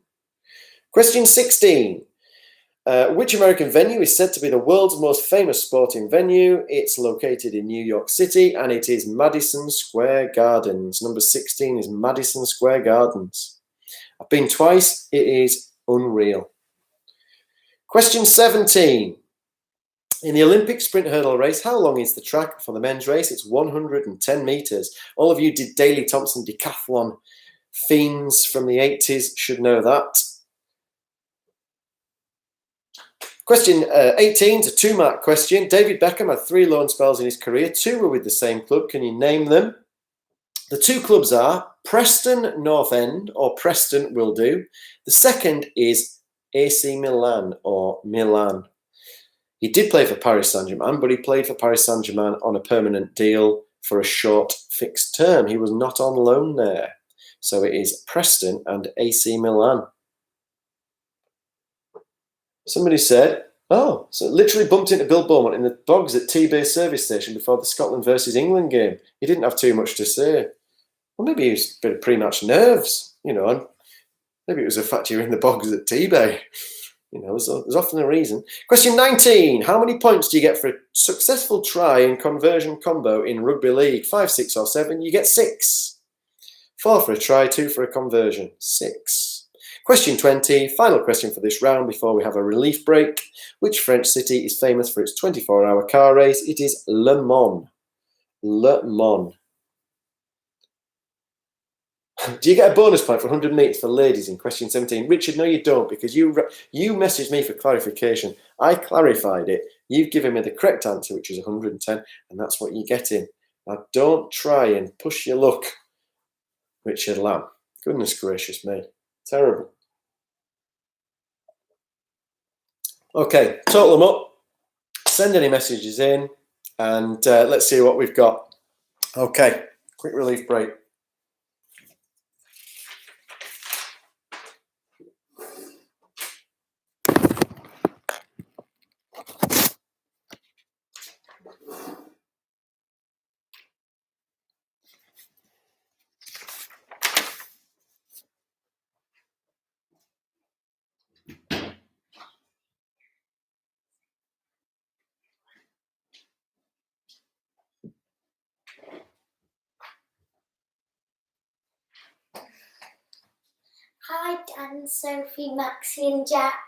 Question 16. Which American venue is said to be the world's most famous sporting venue? It's located in New York City, and it is Madison Square Gardens. Number 16 is Madison Square Gardens. I've been twice. It is unreal. Question 17. In the Olympic sprint hurdle race, how long is the track for the men's race? It's 110 metres. All of you Daley Thompson decathlon fiends from the 80s should know that. Question 18 is a 2-mark question. David Beckham had 3 loan spells in his career. 2 were with the same club. Can you name them? The 2 clubs are Preston North End, or Preston will do. The second is AC Milan, or Milan. He did play for Paris Saint-Germain, but he played for Paris Saint-Germain on a permanent deal for a short fixed term. He was not on loan there. So it is Preston and AC Milan. Somebody said, oh, so literally bumped into Bill Beaumont in the bogs at T-Bay service station before the Scotland versus England game. He didn't have too much to say. Well, maybe he was a bit of pre-match nerves, you know, and maybe it was the fact you were in the bogs at T-Bay. You know, there's often a reason. Question 19. How many points do you get for a successful try and conversion combo in rugby league? 5, 6 or 7? You get 6. 4 for a try, 2 for a conversion. 6. Question 20, final question for this round before we have a relief break. Which French city is famous for its 24-hour car race? It is Le Mans. Le Mans. Do you get a bonus point for 100 metres for ladies in question 17? Richard, no you don't, because you messaged me for clarification. I clarified it. You've given me the correct answer, which is 110, and that's what you're getting. Now don't try and push your luck, Richard Lamb. Goodness gracious me. Terrible. Okay, total them up, send any messages in, and let's see what we've got. Okay, quick relief break. Hi, Dan, Sophie, Maxie, and Jack.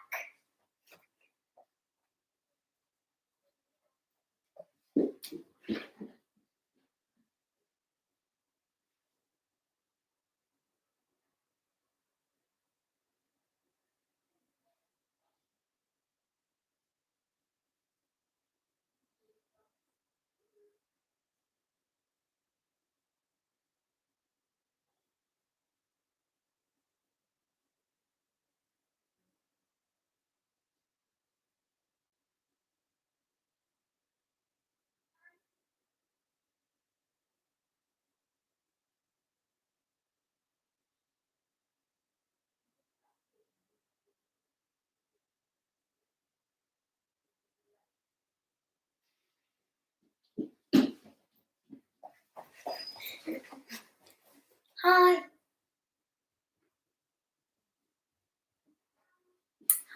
Hi.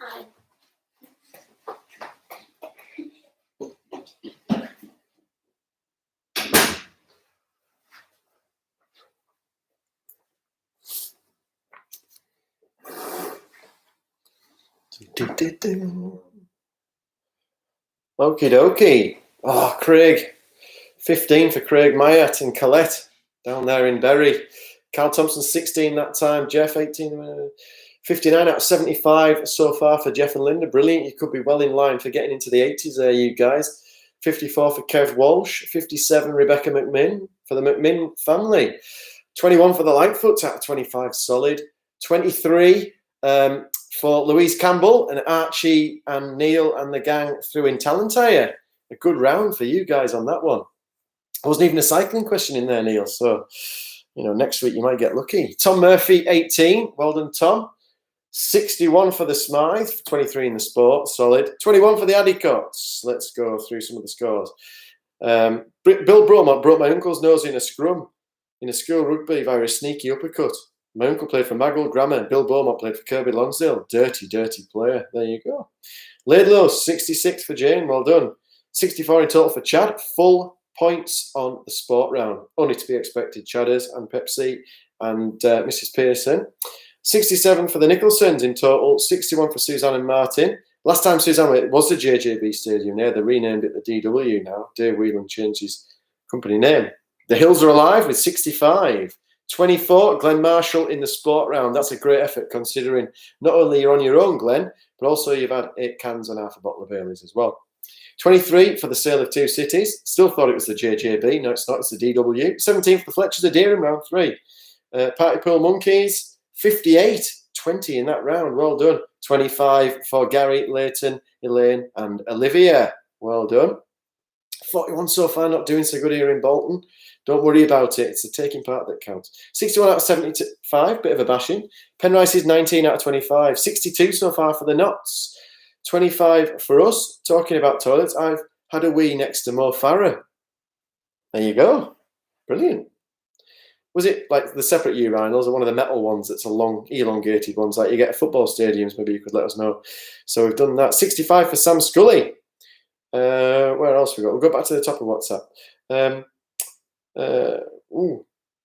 Hi. Okie dokie. Oh, Craig. 15 for Craig Myatt and Colette down there in Bury. Carl Thompson 16 that time. Jeff 18. 59 out of 75 so far for Jeff and Linda. Brilliant. You could be well in line for getting into the 80s there, you guys. 54 for Kev Walsh. 57 Rebecca McMinn for the McMinn family. 21 for the Lightfoot out of 25. Solid. 23 for Louise Campbell and Archie and Neil and the gang through in Talentire. A good round for you guys on that one. There wasn't even a cycling question in there, Neil. So, you know, next week you might get lucky. Tom Murphy, 18. Well done, Tom. 61 for the Smythe, 23 in the sport. Solid. 21 for the Addicots. Let's go through some of the scores. Bill Bromont broke my uncle's nose in a scrum in a school rugby via a sneaky uppercut. My uncle played for Maghull Grammar and Bill Beaumont played for Kirby Lonsdale. Dirty, dirty player. There you go. Laidlow, 66 for Jane. Well done. 64 in total for Chad. Full points on the sport round. Only to be expected, Chadders and Pepsi and Mrs. Pearson. 67 for the Nicholsons in total. 61 for Suzanne and Martin. Last time Suzanne, it was the JJB Stadium. Yeah, they renamed it the DW now. Dave Whelan changed his company name. The Hills are alive with 65. 24, Glenn Marshall in the sport round. That's a great effort considering not only you're on your own, Glenn, but also you've had 8 cans and half a bottle of Baileys as well. 23 for the Sale of Two Cities. Still thought it was the JJB. No, it's not. It's the DW. 17 for the Fletchers of Deer in round 3. Party Pool Monkeys. 58. 20 in that round. Well done. 25 for Gary, Leighton, Elaine and Olivia. Well done. 41 so far, not doing so good here in Bolton. Don't worry about it. It's the taking part that counts. 61 out of 75, bit of a bashing. Penrice is 19 out of 25. 62 so far for the Knots. 25 for us. Talking about toilets, I've had a wee next to Mo Farah. There you go. Brilliant. Was it like the separate urinals or one of the metal ones that's a long, elongated ones like you get at football stadiums? Maybe you could let us know. So we've done that. 65 for Sam Scully. Where else we got? We'll go back to the top of WhatsApp.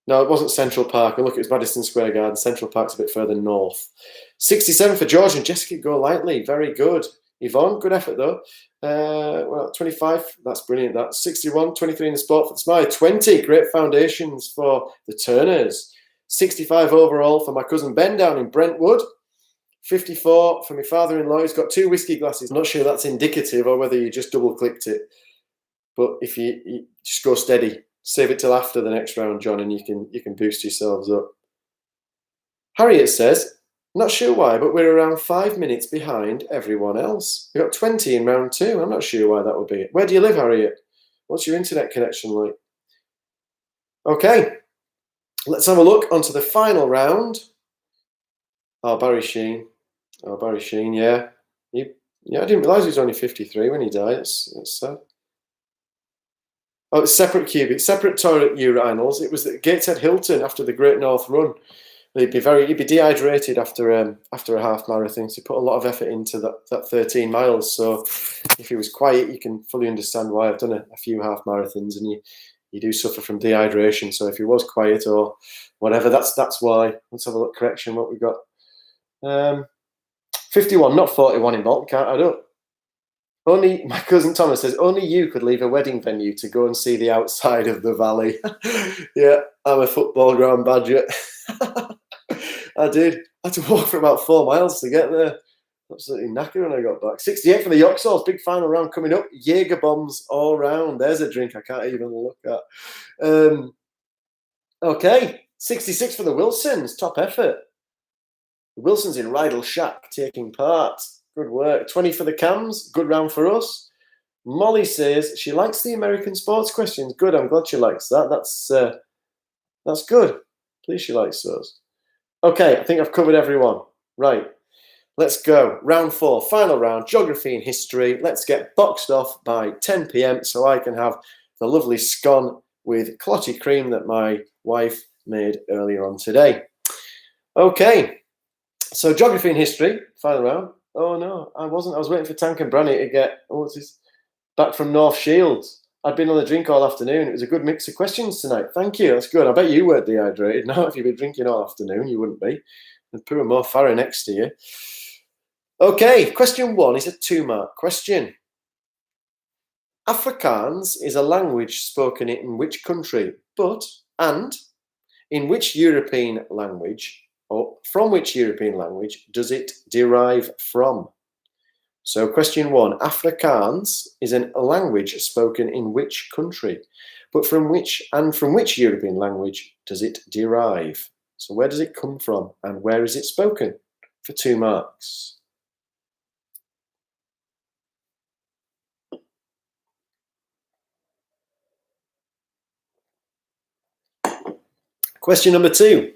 No, it wasn't Central Park. Look, it was Madison Square Garden. Central Park's a bit further north. 67 for George and Jessica Go Lightly. Very good. Yvonne, good effort though. Well, 25, that's brilliant. That's 61, 23 in the sport for the Smile. 20, great foundations for the Turners. 65 overall for my cousin Ben down in Brentwood. 54 for my father-in-law. He's got 2 whiskey glasses. I'm not sure that's indicative or whether you just double-clicked it. But if you just go steady. Save it till after the next round, John, and you can boost yourselves up. Harriet says, not sure why, but we're around 5 minutes behind everyone else. We got 20 in round 2. I'm not sure why that would be. Where do you live, Harriet? What's your internet connection like? Okay, let's have a look onto the final round. Oh, Barry Sheen. Oh, Barry Sheen, yeah. I didn't realise he was only 53 when he died. That's sad. Oh, it's separate cubic, separate toilet urinals. It was at Gateshead Hilton after the Great North Run. He'd be dehydrated after a half marathon. So he put a lot of effort into that 13 miles. So if he was quiet, you can fully understand why. I've done a few half marathons, and you do suffer from dehydration. So if he was quiet or whatever, that's why. Let's have a look. Correction, what we got. 51, not 41 in Bolton. Can't add up. Only my cousin Thomas says only you could leave a wedding venue to go and see the outside of the valley. Yeah, I'm a football ground badger. I did. I had to walk for about 4 miles to get there. Absolutely knackered when I got back. 68 for the Yoxalls. Big final round coming up. Jaeger bombs all round. There's a drink I can't even look at. Okay, 66 for the Wilsons. Top effort. The Wilsons in Rydal Shack taking part. Good work. 20 for the Cams. Good round for us. Molly says she likes the American sports questions. Good. I'm glad she likes that. That's good. Please, she likes those. Okay, I think I've covered everyone. Right. Let's go. Round 4, final round, geography and history. Let's get boxed off by 10 p.m. so I can have the lovely scone with clotty cream that my wife made earlier on today. Okay. So geography and history, final round. Oh no, I wasn't. I was waiting for Tank and Branny to get back from North Shields. I'd been on the drink all afternoon. It was a good mix of questions tonight. Thank you. That's good. I bet you weren't dehydrated. Now, if you'd been drinking all afternoon, you wouldn't be. And poor Mo Farah next to you. Okay, question 1 is a 2-mark question. Afrikaans is a language spoken in which country, and in which European language, or from which European language does it derive from? So question 1, Afrikaans is a language spoken in which country, but from which European language does it derive? So where does it come from and where is it spoken? For 2 marks. Question number 2.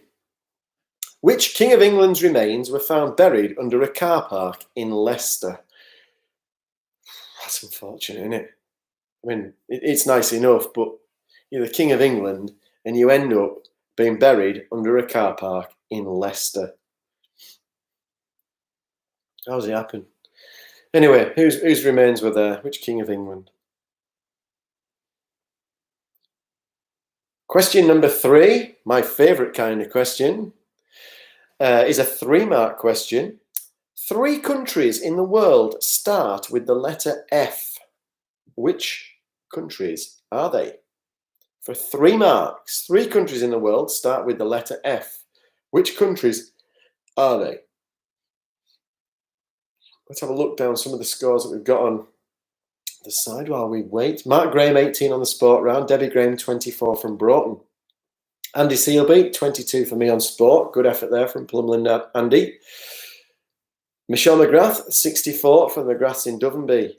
Which King of England's remains were found buried under a car park in Leicester? That's unfortunate, isn't it? I mean, it's nice enough, but you're the King of England and you end up being buried under a car park in Leicester. How does it happen? Anyway, whose remains were there? Which King of England? Question number 3, my favourite kind of question, is a 3-mark question. 3 countries in the world start with the letter F. Which countries are they? For 3 marks, 3 countries in the world start with the letter F. Which countries are they? Let's have a look down some of the scores that we've got on the side while we wait. Mark Graham, 18 on the sport round. Debbie Graham, 24 from Broughton. Andy Sealby, 22 for me on sport. Good effort there from Plumland Andy. Michelle McGrath, 64 from the Grass in Dovenby.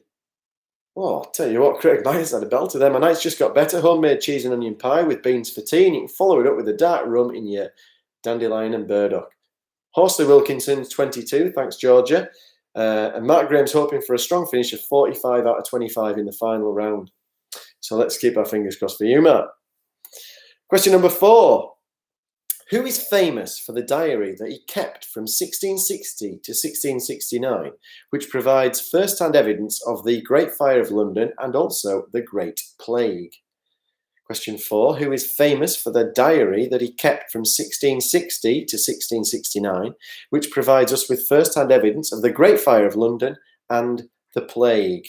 Oh, I'll tell you what, Craig Myers had a belter there. My night's just got better. Homemade cheese and onion pie with beans for tea. And you can follow it up with a dark rum in your dandelion and burdock. Horsley Wilkinson, 22. Thanks, Georgia. And Mark Graham's hoping for a strong finish of 45 out of 25 in the final round. So let's keep our fingers crossed for you, Mark. Question number 4. Who is famous for the diary that he kept from 1660 to 1669, which provides first-hand evidence of the Great Fire of London and also the Great Plague? Question 4. Who is famous for the diary that he kept from 1660 to 1669, which provides us with first-hand evidence of the Great Fire of London and the Plague?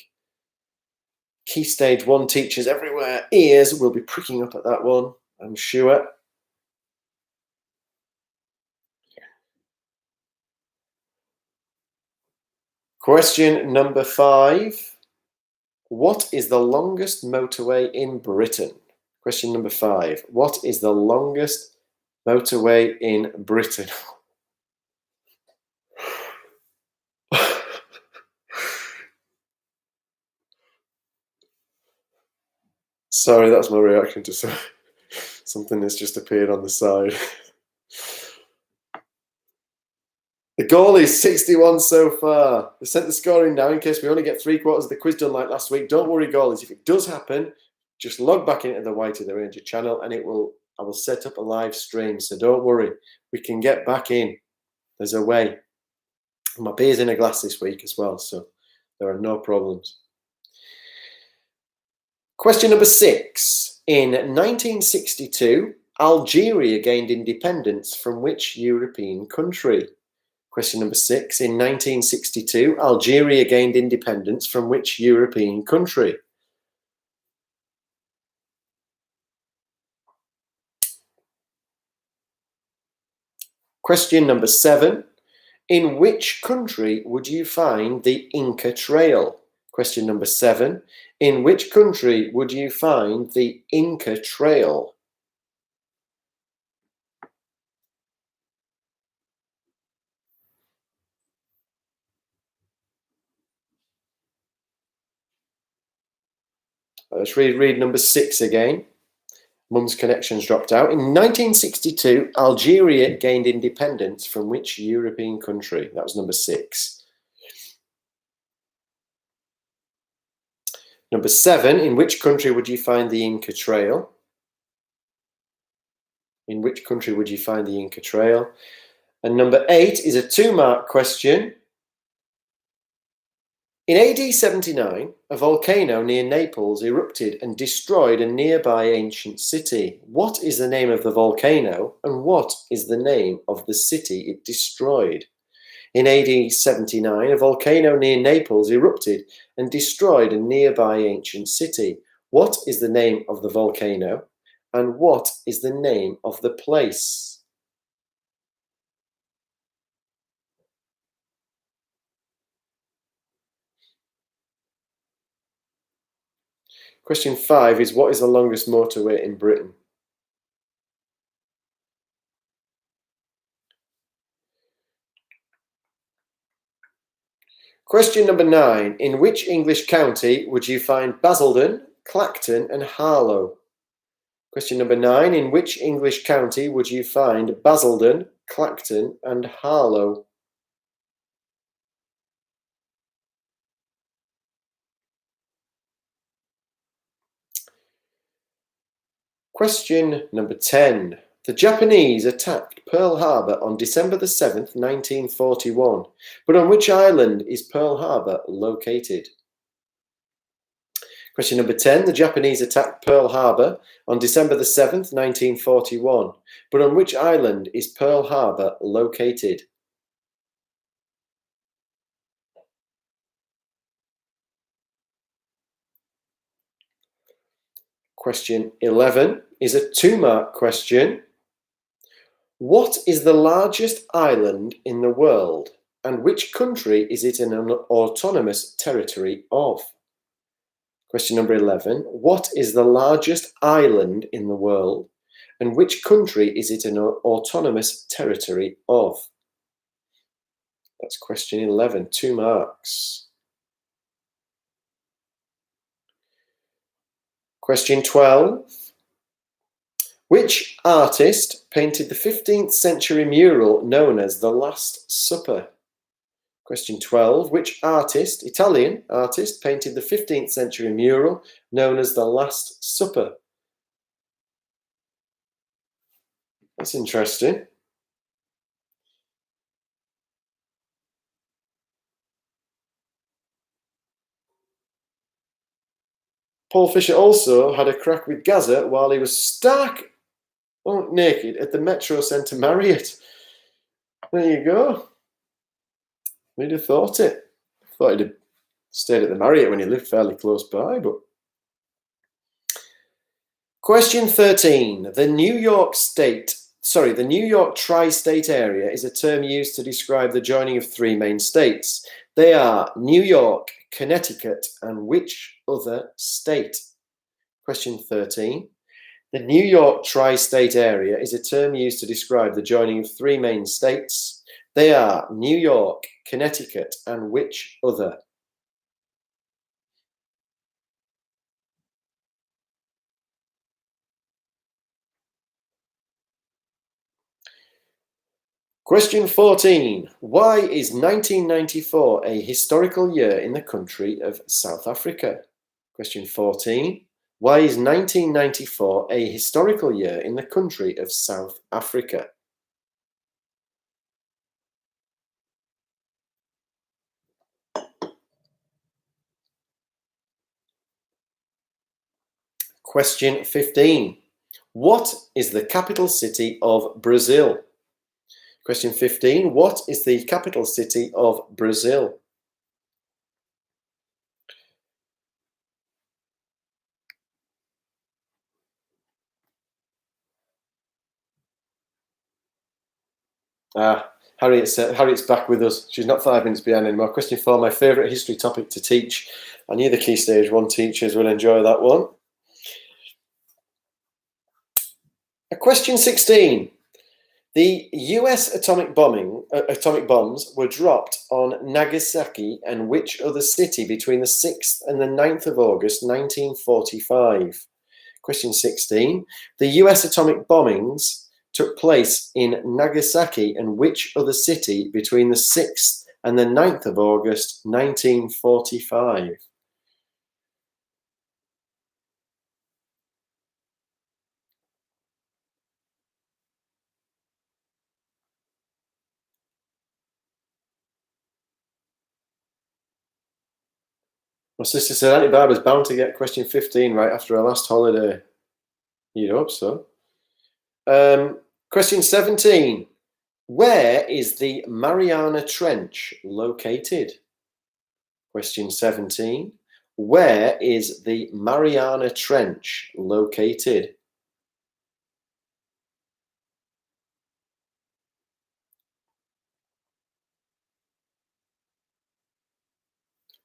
Key Stage 1 teachers everywhere, ears will be pricking up at that one, I'm sure. Question number 5. What is the longest motorway in Britain? Question number 5. What is the longest motorway in Britain? Sorry, that's my reaction to something that's just appeared on the side. The goal is 61 so far. They sent the scoring now in case we only get 3/4 of the quiz done like last week. Don't worry, goalies. If it does happen, just log back into the Whitey the Ranger channel and I will set up a live stream. So don't worry. We can get back in. There's a way. My beer's in a glass this week as well, so there are no problems. Question number 6. In 1962, Algeria gained independence from which European country? Question number 6. In 1962, Algeria gained independence from which European country? Question number 7. In which country would you find the Inca Trail? Question number 7. In which country would you find the Inca Trail? Let's read number 6 again. Mum's connection's dropped out. In 1962, Algeria gained independence from which European country? That was number 6. Number 7, in which country would you find the Inca Trail? In which country would you find the Inca Trail? And number 8 is a 2-mark question. In AD 79, a volcano near Naples erupted and destroyed a nearby ancient city. What is the name of the volcano and what is the name of the city it destroyed? In AD 79, a volcano near Naples erupted and destroyed a nearby ancient city. What is the name of the volcano and what is the name of the place? Question 5 is, what is the longest motorway in Britain? Question number 9. In which English county would you find Basildon, Clacton and Harlow? Question number 9. In which English county would you find Basildon, Clacton and Harlow? Question number 10. The Japanese attacked Pearl Harbor on December the 7th, 1941. But on which island is Pearl Harbor located? Question number 10. The Japanese attacked Pearl Harbor on December the 7th, 1941. But on which island is Pearl Harbor located? Question 11 is a 2-mark question. What is the largest island in the world, and which country is it in an autonomous territory of? Question number 11. What is the largest island in the world, and which country is it an autonomous territory of? That's question 11, 2 marks. Question 12. Which artist painted the 15th century mural known as The Last Supper? Question 12. Which artist, Italian artist, painted the 15th century mural known as The Last Supper? That's interesting. Paul Fisher also had a crack with Gaza while he was stark naked at the Metro Centre Marriott. There you go. Who'd have thought it? Thought he'd have stayed at the Marriott when he lived fairly close by, but... Question 13. The New York tri-state area is a term used to describe the joining of 3 main states. They are New York, Connecticut, and which other state? Question 13. The New York tri-state area is a term used to describe the joining of 3 main states. They are New York, Connecticut, and which other? Question 14. Why is 1994 a historical year in the country of South Africa? Question 14. Why is 1994 a historical year in the country of South Africa? Question 15. What is the capital city of Brazil? Question 15. What is the capital city of Brazil? Harriet's back with us. She's not 5 minutes behind anymore. Question 4, my favourite history topic to teach. I knew the Key Stage 1 teachers will enjoy that one. Question 16. The US atomic bombs were dropped on Nagasaki and which other city between the 6th and the 9th of August 1945? Question 16. The US atomic bombings took place in Nagasaki and which other city between the 6th and the 9th of August 1945? My sister said Auntie Barbara's bound to get question 15 right after her last holiday. You'd hope so. Question 17. Where is the Mariana Trench located? Question 17. Where is the Mariana Trench located?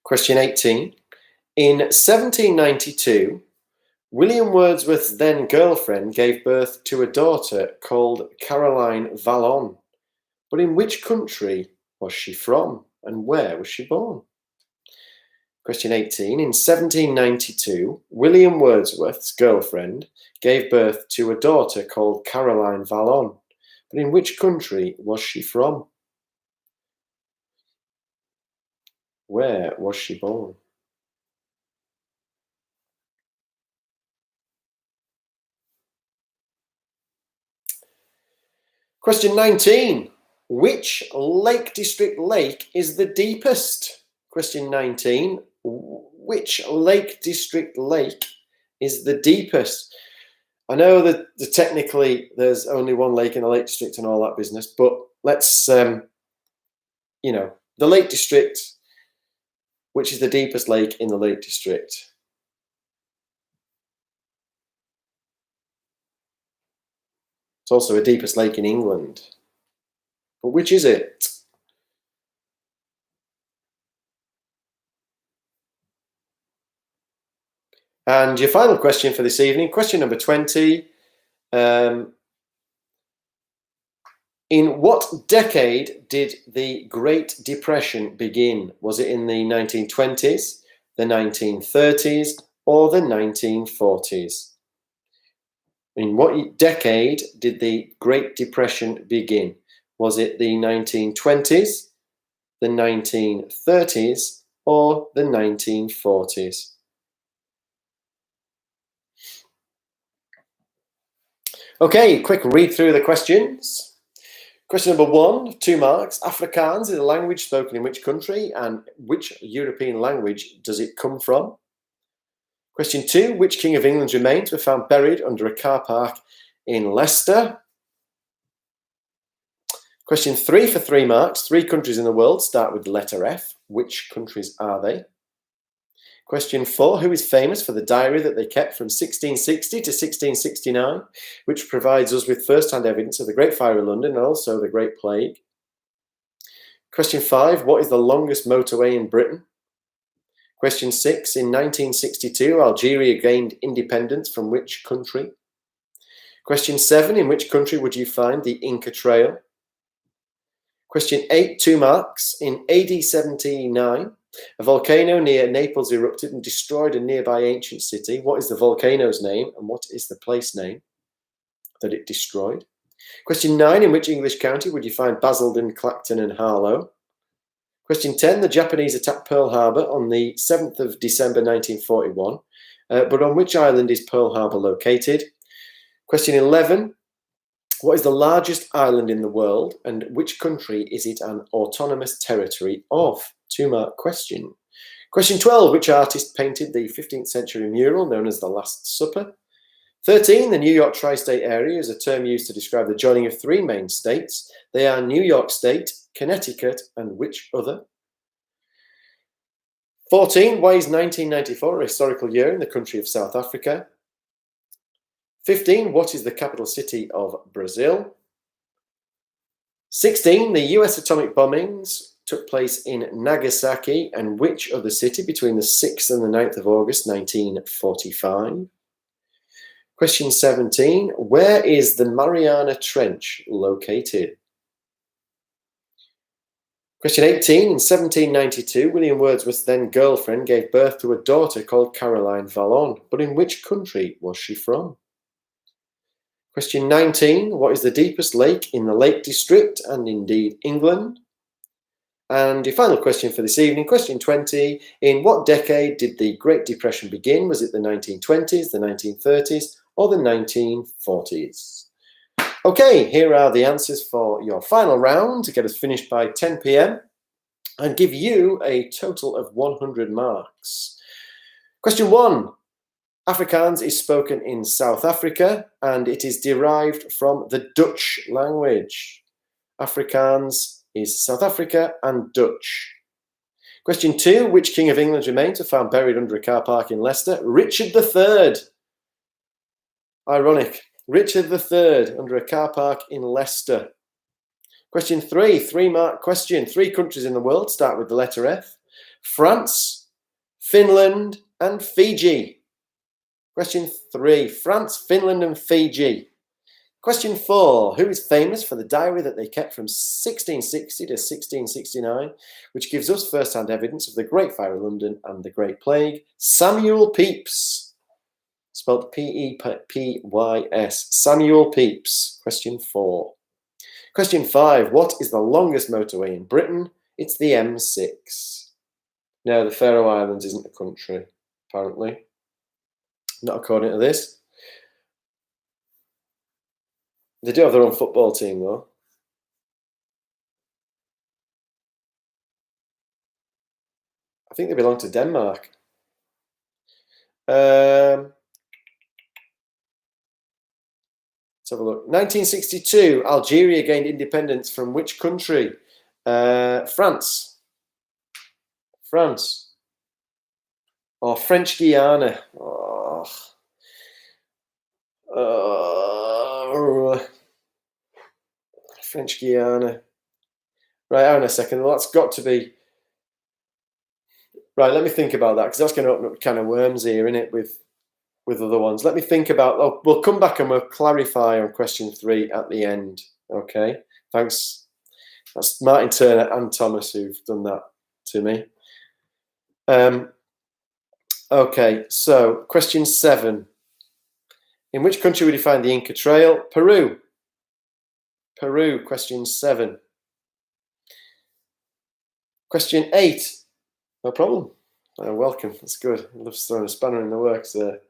Question 18. In 1792, William Wordsworth's then girlfriend gave birth to a daughter called Caroline Vallon. But in which country was she from and where was she born? Question 18. In 1792, William Wordsworth's girlfriend gave birth to a daughter called Caroline Vallon. But in which country was she from? Where was she born? Question 19. Which Lake District lake is the deepest? Question 19. Which Lake District lake is the deepest? I know that technically there's only one lake in the Lake District and all that business, but let's, the Lake District, which is the deepest lake in the Lake District? It's also the deepest lake in England. But which is it? And your final question for this evening, question number 20. In what decade did the Great Depression begin? Was it in the 1920s, the 1930s, or the 1940s? In what decade did the Great Depression begin? Was it the 1920s, the 1930s, or the 1940s? Okay, quick read through the questions. Question number 1, 2 marks. Afrikaans is a language spoken in which country, and which European language does it come from? Question 2, which King of England's remains were found buried under a car park in Leicester? Question 3 for 3 marks. 3 countries in the world start with the letter F. Which countries are they? Question 4, who is famous for the diary that they kept from 1660 to 1669, which provides us with first-hand evidence of the Great Fire of London and also the Great Plague? Question 5, what is the longest motorway in Britain? Question 6, in 1962, Algeria gained independence from which country? Question 7, in which country would you find the Inca Trail? Question 8, 2 marks. In AD 79, a volcano near Naples erupted and destroyed a nearby ancient city. What is the volcano's name and what is the place name that it destroyed? Question 9, in which English county would you find Basildon, Clacton and Harlow? Question 10, the Japanese attacked Pearl Harbor on the 7th of December 1941, but on which island is Pearl Harbor located? Question 11, what is the largest island in the world and which country is it an autonomous territory of? 2-mark question. Question 12, which artist painted the 15th century mural known as The Last Supper? 13, the New York tri-state area is a term used to describe the joining of 3 main states. They are New York State, Connecticut, and which other? 14, why is 1994 a historical year in the country of South Africa? 15, what is the capital city of Brazil? 16, the US atomic bombings took place in Nagasaki and which other city between the 6th and the 9th of August 1945? Question 17, where is the Mariana Trench located? Question 18, in 1792, William Wordsworth's then girlfriend gave birth to a daughter called Caroline Vallon, but in which country was she from? Question 19, what is the deepest lake in the Lake District and indeed England? And your final question for this evening, question 20, in what decade did the Great Depression begin? Was it the 1920s, the 1930s, or the 1940s? Okay, here are the answers for your final round to get us finished by 10 p.m. and give you a total of 100 marks. Question 1, Afrikaans is spoken in South Africa and it is derived from the Dutch language. Afrikaans is South Africa and Dutch. Question 2, which King of England's remains were found buried under a car park in Leicester? Richard III. Ironic. Richard III under a car park in Leicester. Question 3, 3-mark question. 3 countries in the world start with the letter F. France, Finland and Fiji. Question 3, France, Finland and Fiji. Question 4, who is famous for the diary that they kept from 1660 to 1669, which gives us first-hand evidence of the Great Fire of London and the Great Plague? Samuel Pepys, spelled P-E-P-Y-S, Samuel Pepys. Question 4. Question 5, what is the longest motorway in Britain? It's the M6. No, the Faroe Islands isn't a country, apparently. Not according to this. They do have their own football team, though. I think they belong to Denmark. Let's have a look. 1962, Algeria gained independence from which country? France. France. Or French Guiana. French Guiana. Right, hang on a second. Well, that's got to be... Right, let me think about that, because that's going to open up a can of worms here, innit, with other ones. Let me think about... Oh, we'll come back and we'll clarify on question 3 at the end. Okay, thanks. That's Martin Turner and Thomas who've done that to me. Okay, so question 7. In which country would you find the Inca Trail? Peru. Peru, question 7. Question 8. No problem. Oh, welcome. That's good. I love throwing a spanner in the works there.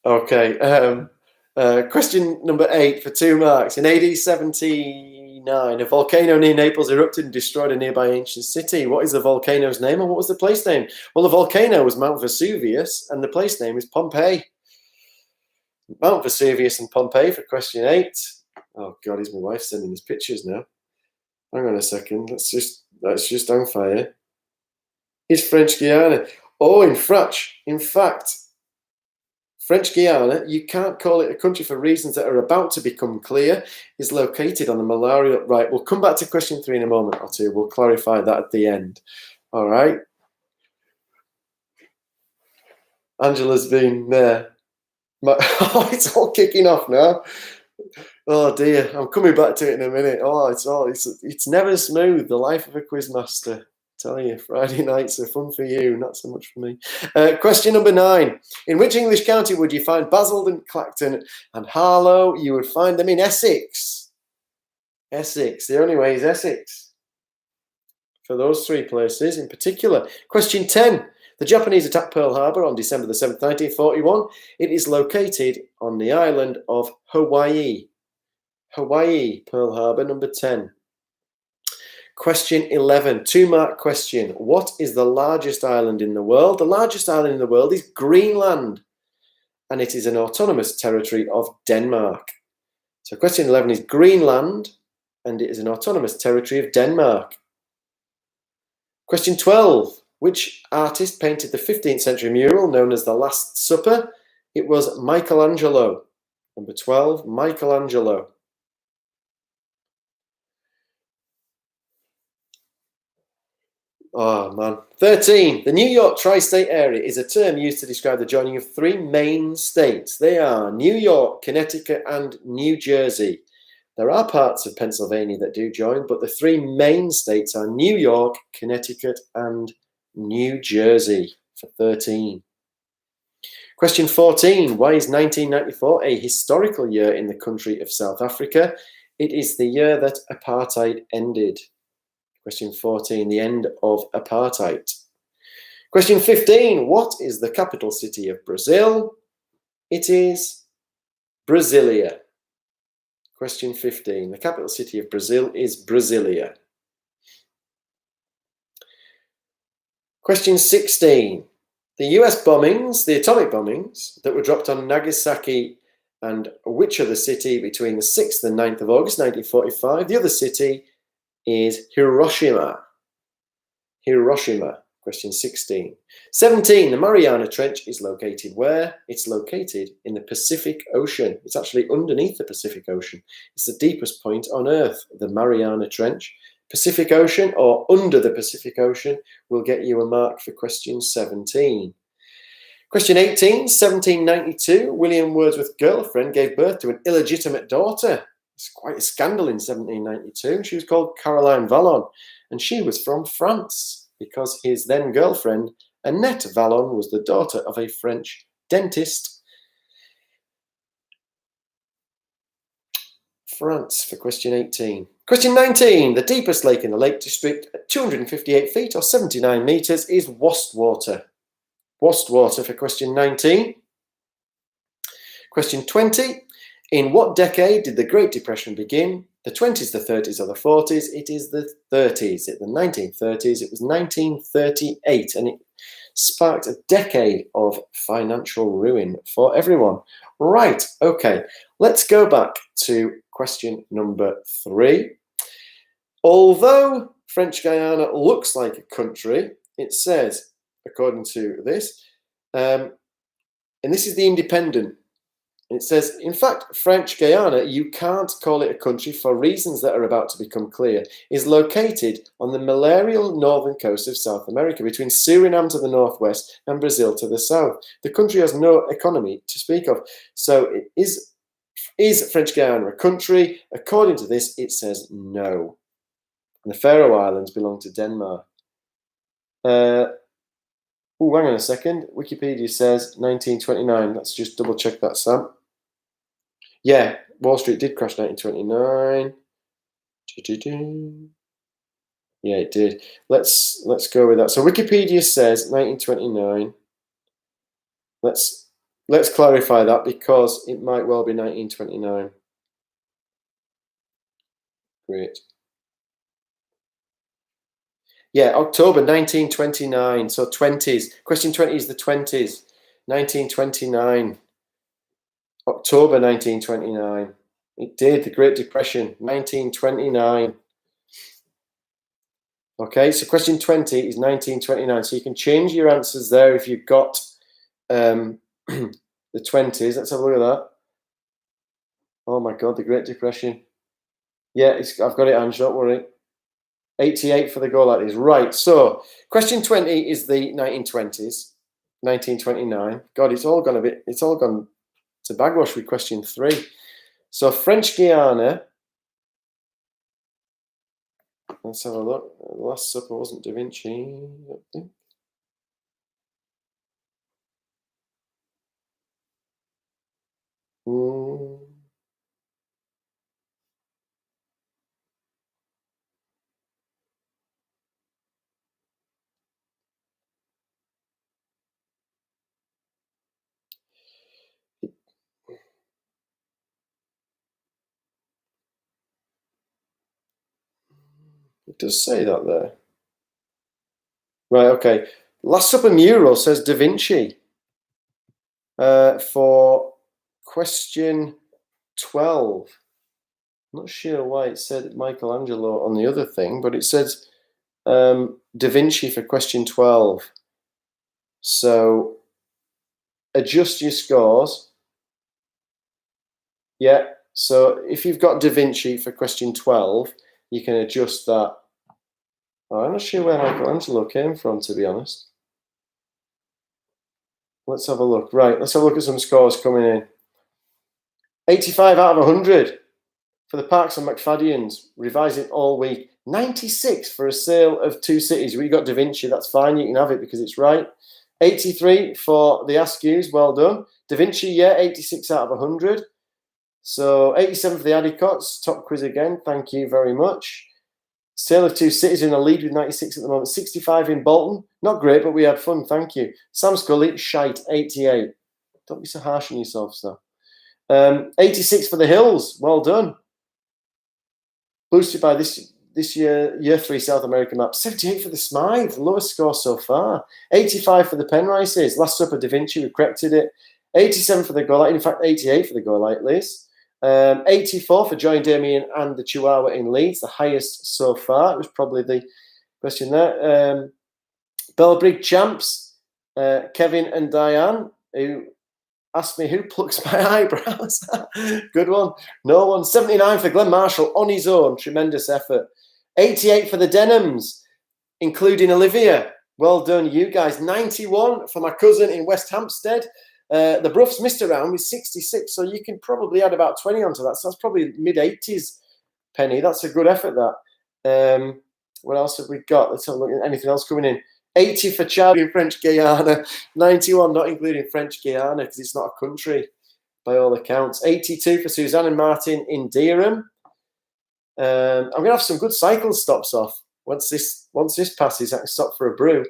Okay. Question number 8 for 2 marks. In AD 79, a volcano near Naples erupted and destroyed a nearby ancient city. What is the volcano's name and what was the place name? Well, the volcano was Mount Vesuvius and the place name is Pompeii. Mount Vesuvius and Pompeii for question 8. Oh God, is my wife sending us pictures now? Hang on a second. Let's just hang fire. It's French Guiana. Oh, in fact, French Guiana, you can't call it a country for reasons that are about to become clear, is located on the malaria. Right, we'll come back to question 3 in a moment or two. We'll clarify that at the end. All right. Angela's been there. Oh, it's all kicking off now. Oh dear, I'm coming back to it in a minute. Oh, it's never smooth. The life of a quizmaster. I tell you, Friday nights are fun for you, not so much for me. Question number 9. In which English county would you find Basildon, Clacton and Harlow? You would find them in Essex. Essex. The only way is Essex. For those 3 places in particular. Question 10. The Japanese attacked Pearl Harbor on December the 7th, 1941. It is located on the island of Hawaii. Hawaii, Pearl Harbor, number 10. Question 11, 2-mark question. What is the largest island in the world? The largest island in the world is Greenland, and it is an autonomous territory of Denmark. So question 11 is Greenland, and it is an autonomous territory of Denmark. Question 12. Which artist painted the 15th century mural known as The Last Supper? It was Michelangelo. Number 12, Michelangelo. Oh, man. 13. The New York tri-state area is a term used to describe the joining of 3 main states. They are New York, Connecticut, and New Jersey. There are parts of Pennsylvania that do join, but the 3 main states are New York, Connecticut, and New Jersey for 13. Question 14. Why is 1994 a historical year in the country of South Africa? It is the year that apartheid ended. Question 14. The end of apartheid. Question 15. What is the capital city of Brazil? It is Brasilia. Question 15. The capital city of Brazil is Brasilia. Question 16. The US bombings, the atomic bombings that were dropped on Nagasaki and which other city between the 6th and 9th of August 1945? The other city is Hiroshima. Hiroshima. Question 16. 17. The Mariana Trench is located where? It's located in the Pacific Ocean. It's actually underneath the Pacific Ocean. It's the deepest point on Earth, the Mariana Trench. Pacific Ocean or under the Pacific Ocean will get you a mark for question 17. Question 18, 1792, William Wordsworth's girlfriend gave birth to an illegitimate daughter. It's quite a scandal in 1792. She was called Caroline Vallon, and she was from France because his then girlfriend, Annette Vallon, was the daughter of a French dentist. France for question 18. Question 19. The deepest lake in the Lake District at 258 feet or 79 metres is Wastwater. Wastwater for question 19. Question 20. In what decade did the Great Depression begin? The 20s, the 30s or the 40s? It is the 30s. In the 1930s, it was 1938 and it sparked a decade of financial ruin for everyone. Right, okay. Let's go back to question number 3. Although French Guiana looks like a country, it says according to this. And this is the Independent. It says, in fact, French Guiana, you can't call it a country for reasons that are about to become clear, is located on the malarial northern coast of South America, between Suriname to the northwest and Brazil to the south. The country has no economy to speak of. So it is French Guiana a country? According to this, it says no. And the Faroe Islands belong to Denmark. Oh, hang on a second. Wikipedia says 1929. Let's just double check that, Sam. Yeah, Wall Street did crash 1929. Yeah, it did. Let's go with that. So Wikipedia says 1929. Let's clarify that, because it might well be 1929. Great. Yeah, October 1929. So 20s. Question 20 is the 20s. 1929. October 1929. It did. The Great Depression. 1929. Okay, so question 20 is 1929. So you can change your answers there if you've got the 20s. Let's have a look at that. Oh my God, the Great Depression. Yeah, I've got it, Ange, don't worry. 88 for the goal, that is right. So question 20 is the 1920s, 1929. God, it's all gone to bagwash with question 3. So French Guiana. Let's have a look. The Last Supper wasn't Da Vinci, I don't think. It does say that there. Right, okay. Last Supper mural says Da Vinci. For question 12. I'm not sure why it said Michelangelo on the other thing, but it says Da Vinci for question 12. So adjust your scores. Yeah, so if you've got Da Vinci for question 12, you can adjust that. Oh, I'm not sure where Michelangelo came from, to be honest. Let's have a look. Right, let's have a look at some scores coming in. 85 out of 100 for the Parks and McFaddians. Revise it all week. 96 for a sale of Two Cities. We got Da Vinci, that's fine. You can have it because it's right. 83 for the Askews, well done. Da Vinci, yeah, 86 out of 100. So 87 for the Adicots, top quiz again, thank you very much. Sale of Two Cities in the lead with 96 at the moment. 65 in Bolton, not great, but we had fun, thank you. Sam Scully, shite, 88. Don't be so harsh on yourself, sir. 86 for the Hills, well done. Boosted by this year 3 South American map. 78 for the Smythe, lowest score so far. 85 for the Penrices, Last Supper Da Vinci, we corrected it. 87 for the Golite, in fact 88 for the Golite, Liz. 84 for Joy and Damien and the Chihuahua in Leeds, the highest so far. It was probably the question there. Bellbrig champs, Kevin and Diane, who asked me who plucks my eyebrows. Good one. No one. 79 for Glenn Marshall on his own. Tremendous effort. 88 for the Denhams, including Olivia. Well done, you guys. 91 for my cousin in West Hampstead. The Bruffs missed around with 66, so you can probably add about 20 onto that. So that's probably mid-80s, Penny. That's a good effort, that. What else have we got? Let's have a look at anything else coming in. 80 for Charlie in French Guiana. 91, not including French Guiana, because it's not a country by all accounts. 82 for Suzanne and Martin in Dereham. I'm going to have some good cycle stops off. Once this passes, I can stop for a brew.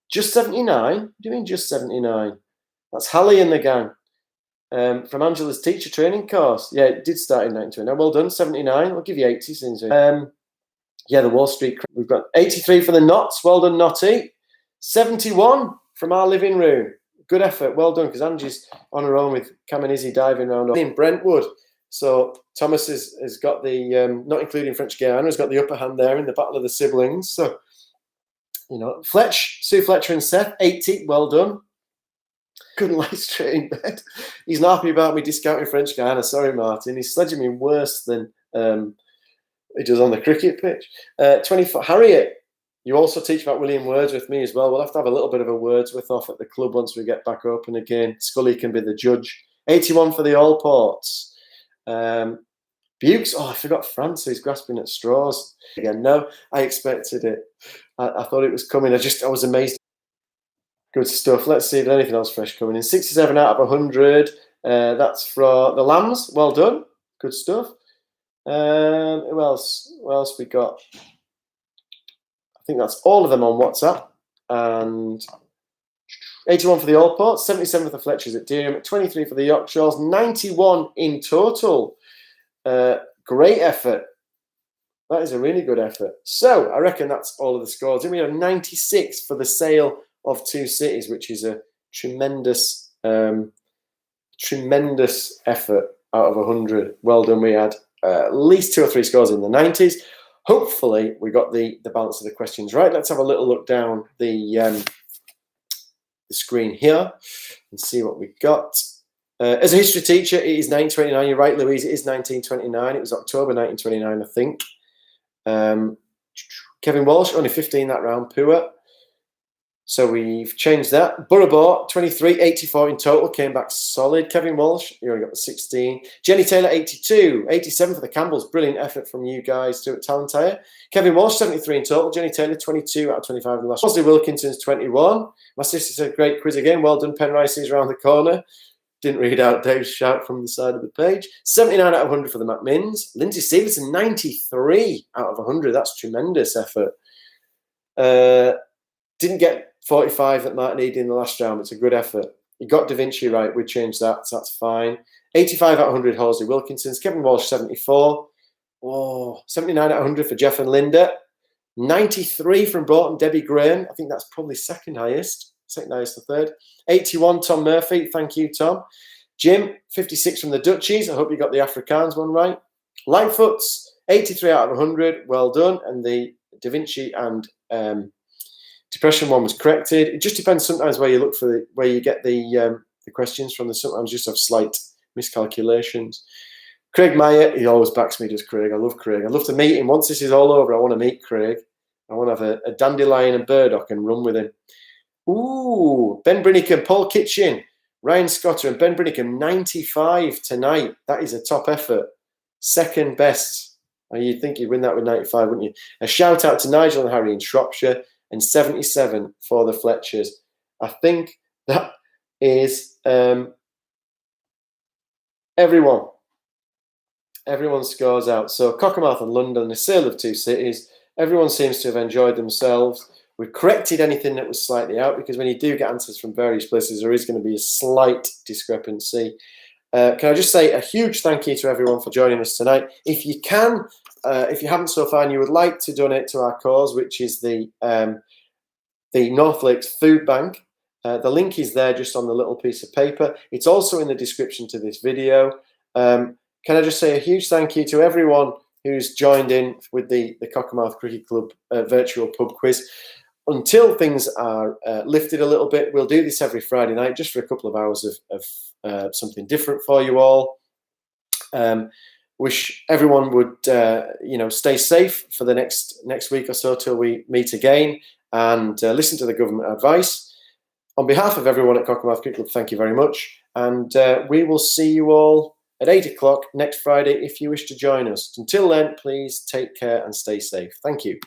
Just 79? What do you mean just 79? That's Hallie and the gang from Angela's teacher training course. Yeah, it did start in 1929. Well done, 79. I'll give you 80 since. Yeah, the Wall Street. We've got 83 for the Knots. Well done, Notty. 71 from our living room. Good effort. Well done, because Angie's on her own with Cam and Izzy diving around in Brentwood. So Thomas has got the, not including French Guiana, has got the upper hand there in the battle of the siblings. So You know, Sue Fletcher and Seth, 80, well done. Couldn't lie straight in bed. He's not happy about me discounting French Guiana. Sorry, Martin. He's sledging me worse than he does on the cricket pitch. 24, Harriet, you also teach about William Wordsworth, me as well. We'll have to have a little bit of a Wordsworth off at the club once we get back open again. Scully can be the judge. 81 for the Allports. Bukes, oh, I forgot Francis grasping at straws. Again, no, I expected it. I thought it was coming. I was amazed. Good stuff. Let's see if there's anything else fresh coming in. 67 out of 100. That's for the Lambs. Well done. Good stuff. Who else? What else we got? I think that's all of them on WhatsApp. And 81 for the Allports, 77 for the Fletchers at Deerham, 23 for the Yorkshire's, 91 in total. Great effort. That is a really good effort. So I reckon that's all of the scores. Then we have 96 for the sale of 2 cities, which is a tremendous, tremendous effort out of 100. Well done. We had at least 2 or 3 scores in the 90s. Hopefully, we got the balance of the questions right. Let's have a little look down the screen here and see what we got. As a history teacher, it is 1929. You're right, Louise. It is 1929. It was October 1929, I think. Kevin Walsh, only 15 that round. Poor. So we've changed that. Burrabor, 23, 84 in total, came back solid. Kevin Walsh, you only got the 16. Jenny Taylor, 82, 87 for the Campbells. Brilliant effort from you guys to Talentire. Kevin Walsh, 73 in total. Jenny Taylor, 22 out of 25 in the last. Wesley Wilkinson's 21. My sister said, great quiz again. Well done. Penrice is around the corner. Didn't read out Dave's shout from the side of the page. 79 out of 100 for the McMinns. Lindsay Stevenson, 93 out of 100. That's tremendous effort. Didn't get 45 that Martin needed in the last round. It's a good effort. You got Da Vinci right. We changed that, so that's fine. 85 out of 100, Horsley Wilkinson's. Kevin Walsh, 74. Oh, 79 out of 100 for Jeff and Linda. 93 from Broughton, Debbie Graham. I think that's probably second highest or third. 81, Tom Murphy. Thank you, Tom. Jim, 56 from the Duchies. I hope you got the Afrikaans one right. Lightfoot's, 83 out of 100. Well done. And the Da Vinci and Depression one was corrected. It just depends sometimes where you look for where you get the questions from. There's sometimes just have slight miscalculations. Craig Meyer, he always backs me, does Craig. I love Craig. I'd love to meet him. Once this is all over, I want to meet Craig. I want to have a dandelion and burdock and run with him. Ooh, Ben Brinicum, Paul Kitchen, Ryan Scotter and Ben Brinicum, 95 tonight. That is a top effort. Second best. You'd think you'd win that with 95, wouldn't you? A shout out to Nigel and Harry in Shropshire. And 77 for the Fletchers. I think that is everyone. Everyone scores out. So Cockermouth and London, the sale of 2 cities. Everyone seems to have enjoyed themselves. We've corrected anything that was slightly out, because when you do get answers from various places, there is going to be a slight discrepancy. Can I just say a huge thank you to everyone for joining us tonight. If you can, if you haven't so far and you would like to donate to our cause, which is the North Lakes Food Bank, the link is there just on the little piece of paper. It's also in the description to this video. Can I just say a huge thank you to everyone who's joined in with the Cockermouth Cricket Club virtual pub quiz. Until things are lifted a little bit, we'll do this every Friday night just for a couple of hours of something different for you all. Wish everyone would, stay safe for the next week or so till we meet again, and listen to the government advice. On behalf of everyone at Cockermouth Cricket Club, thank you very much, and we will see you all at 8 o'clock next Friday if you wish to join us. Until then, please take care and stay safe. Thank you.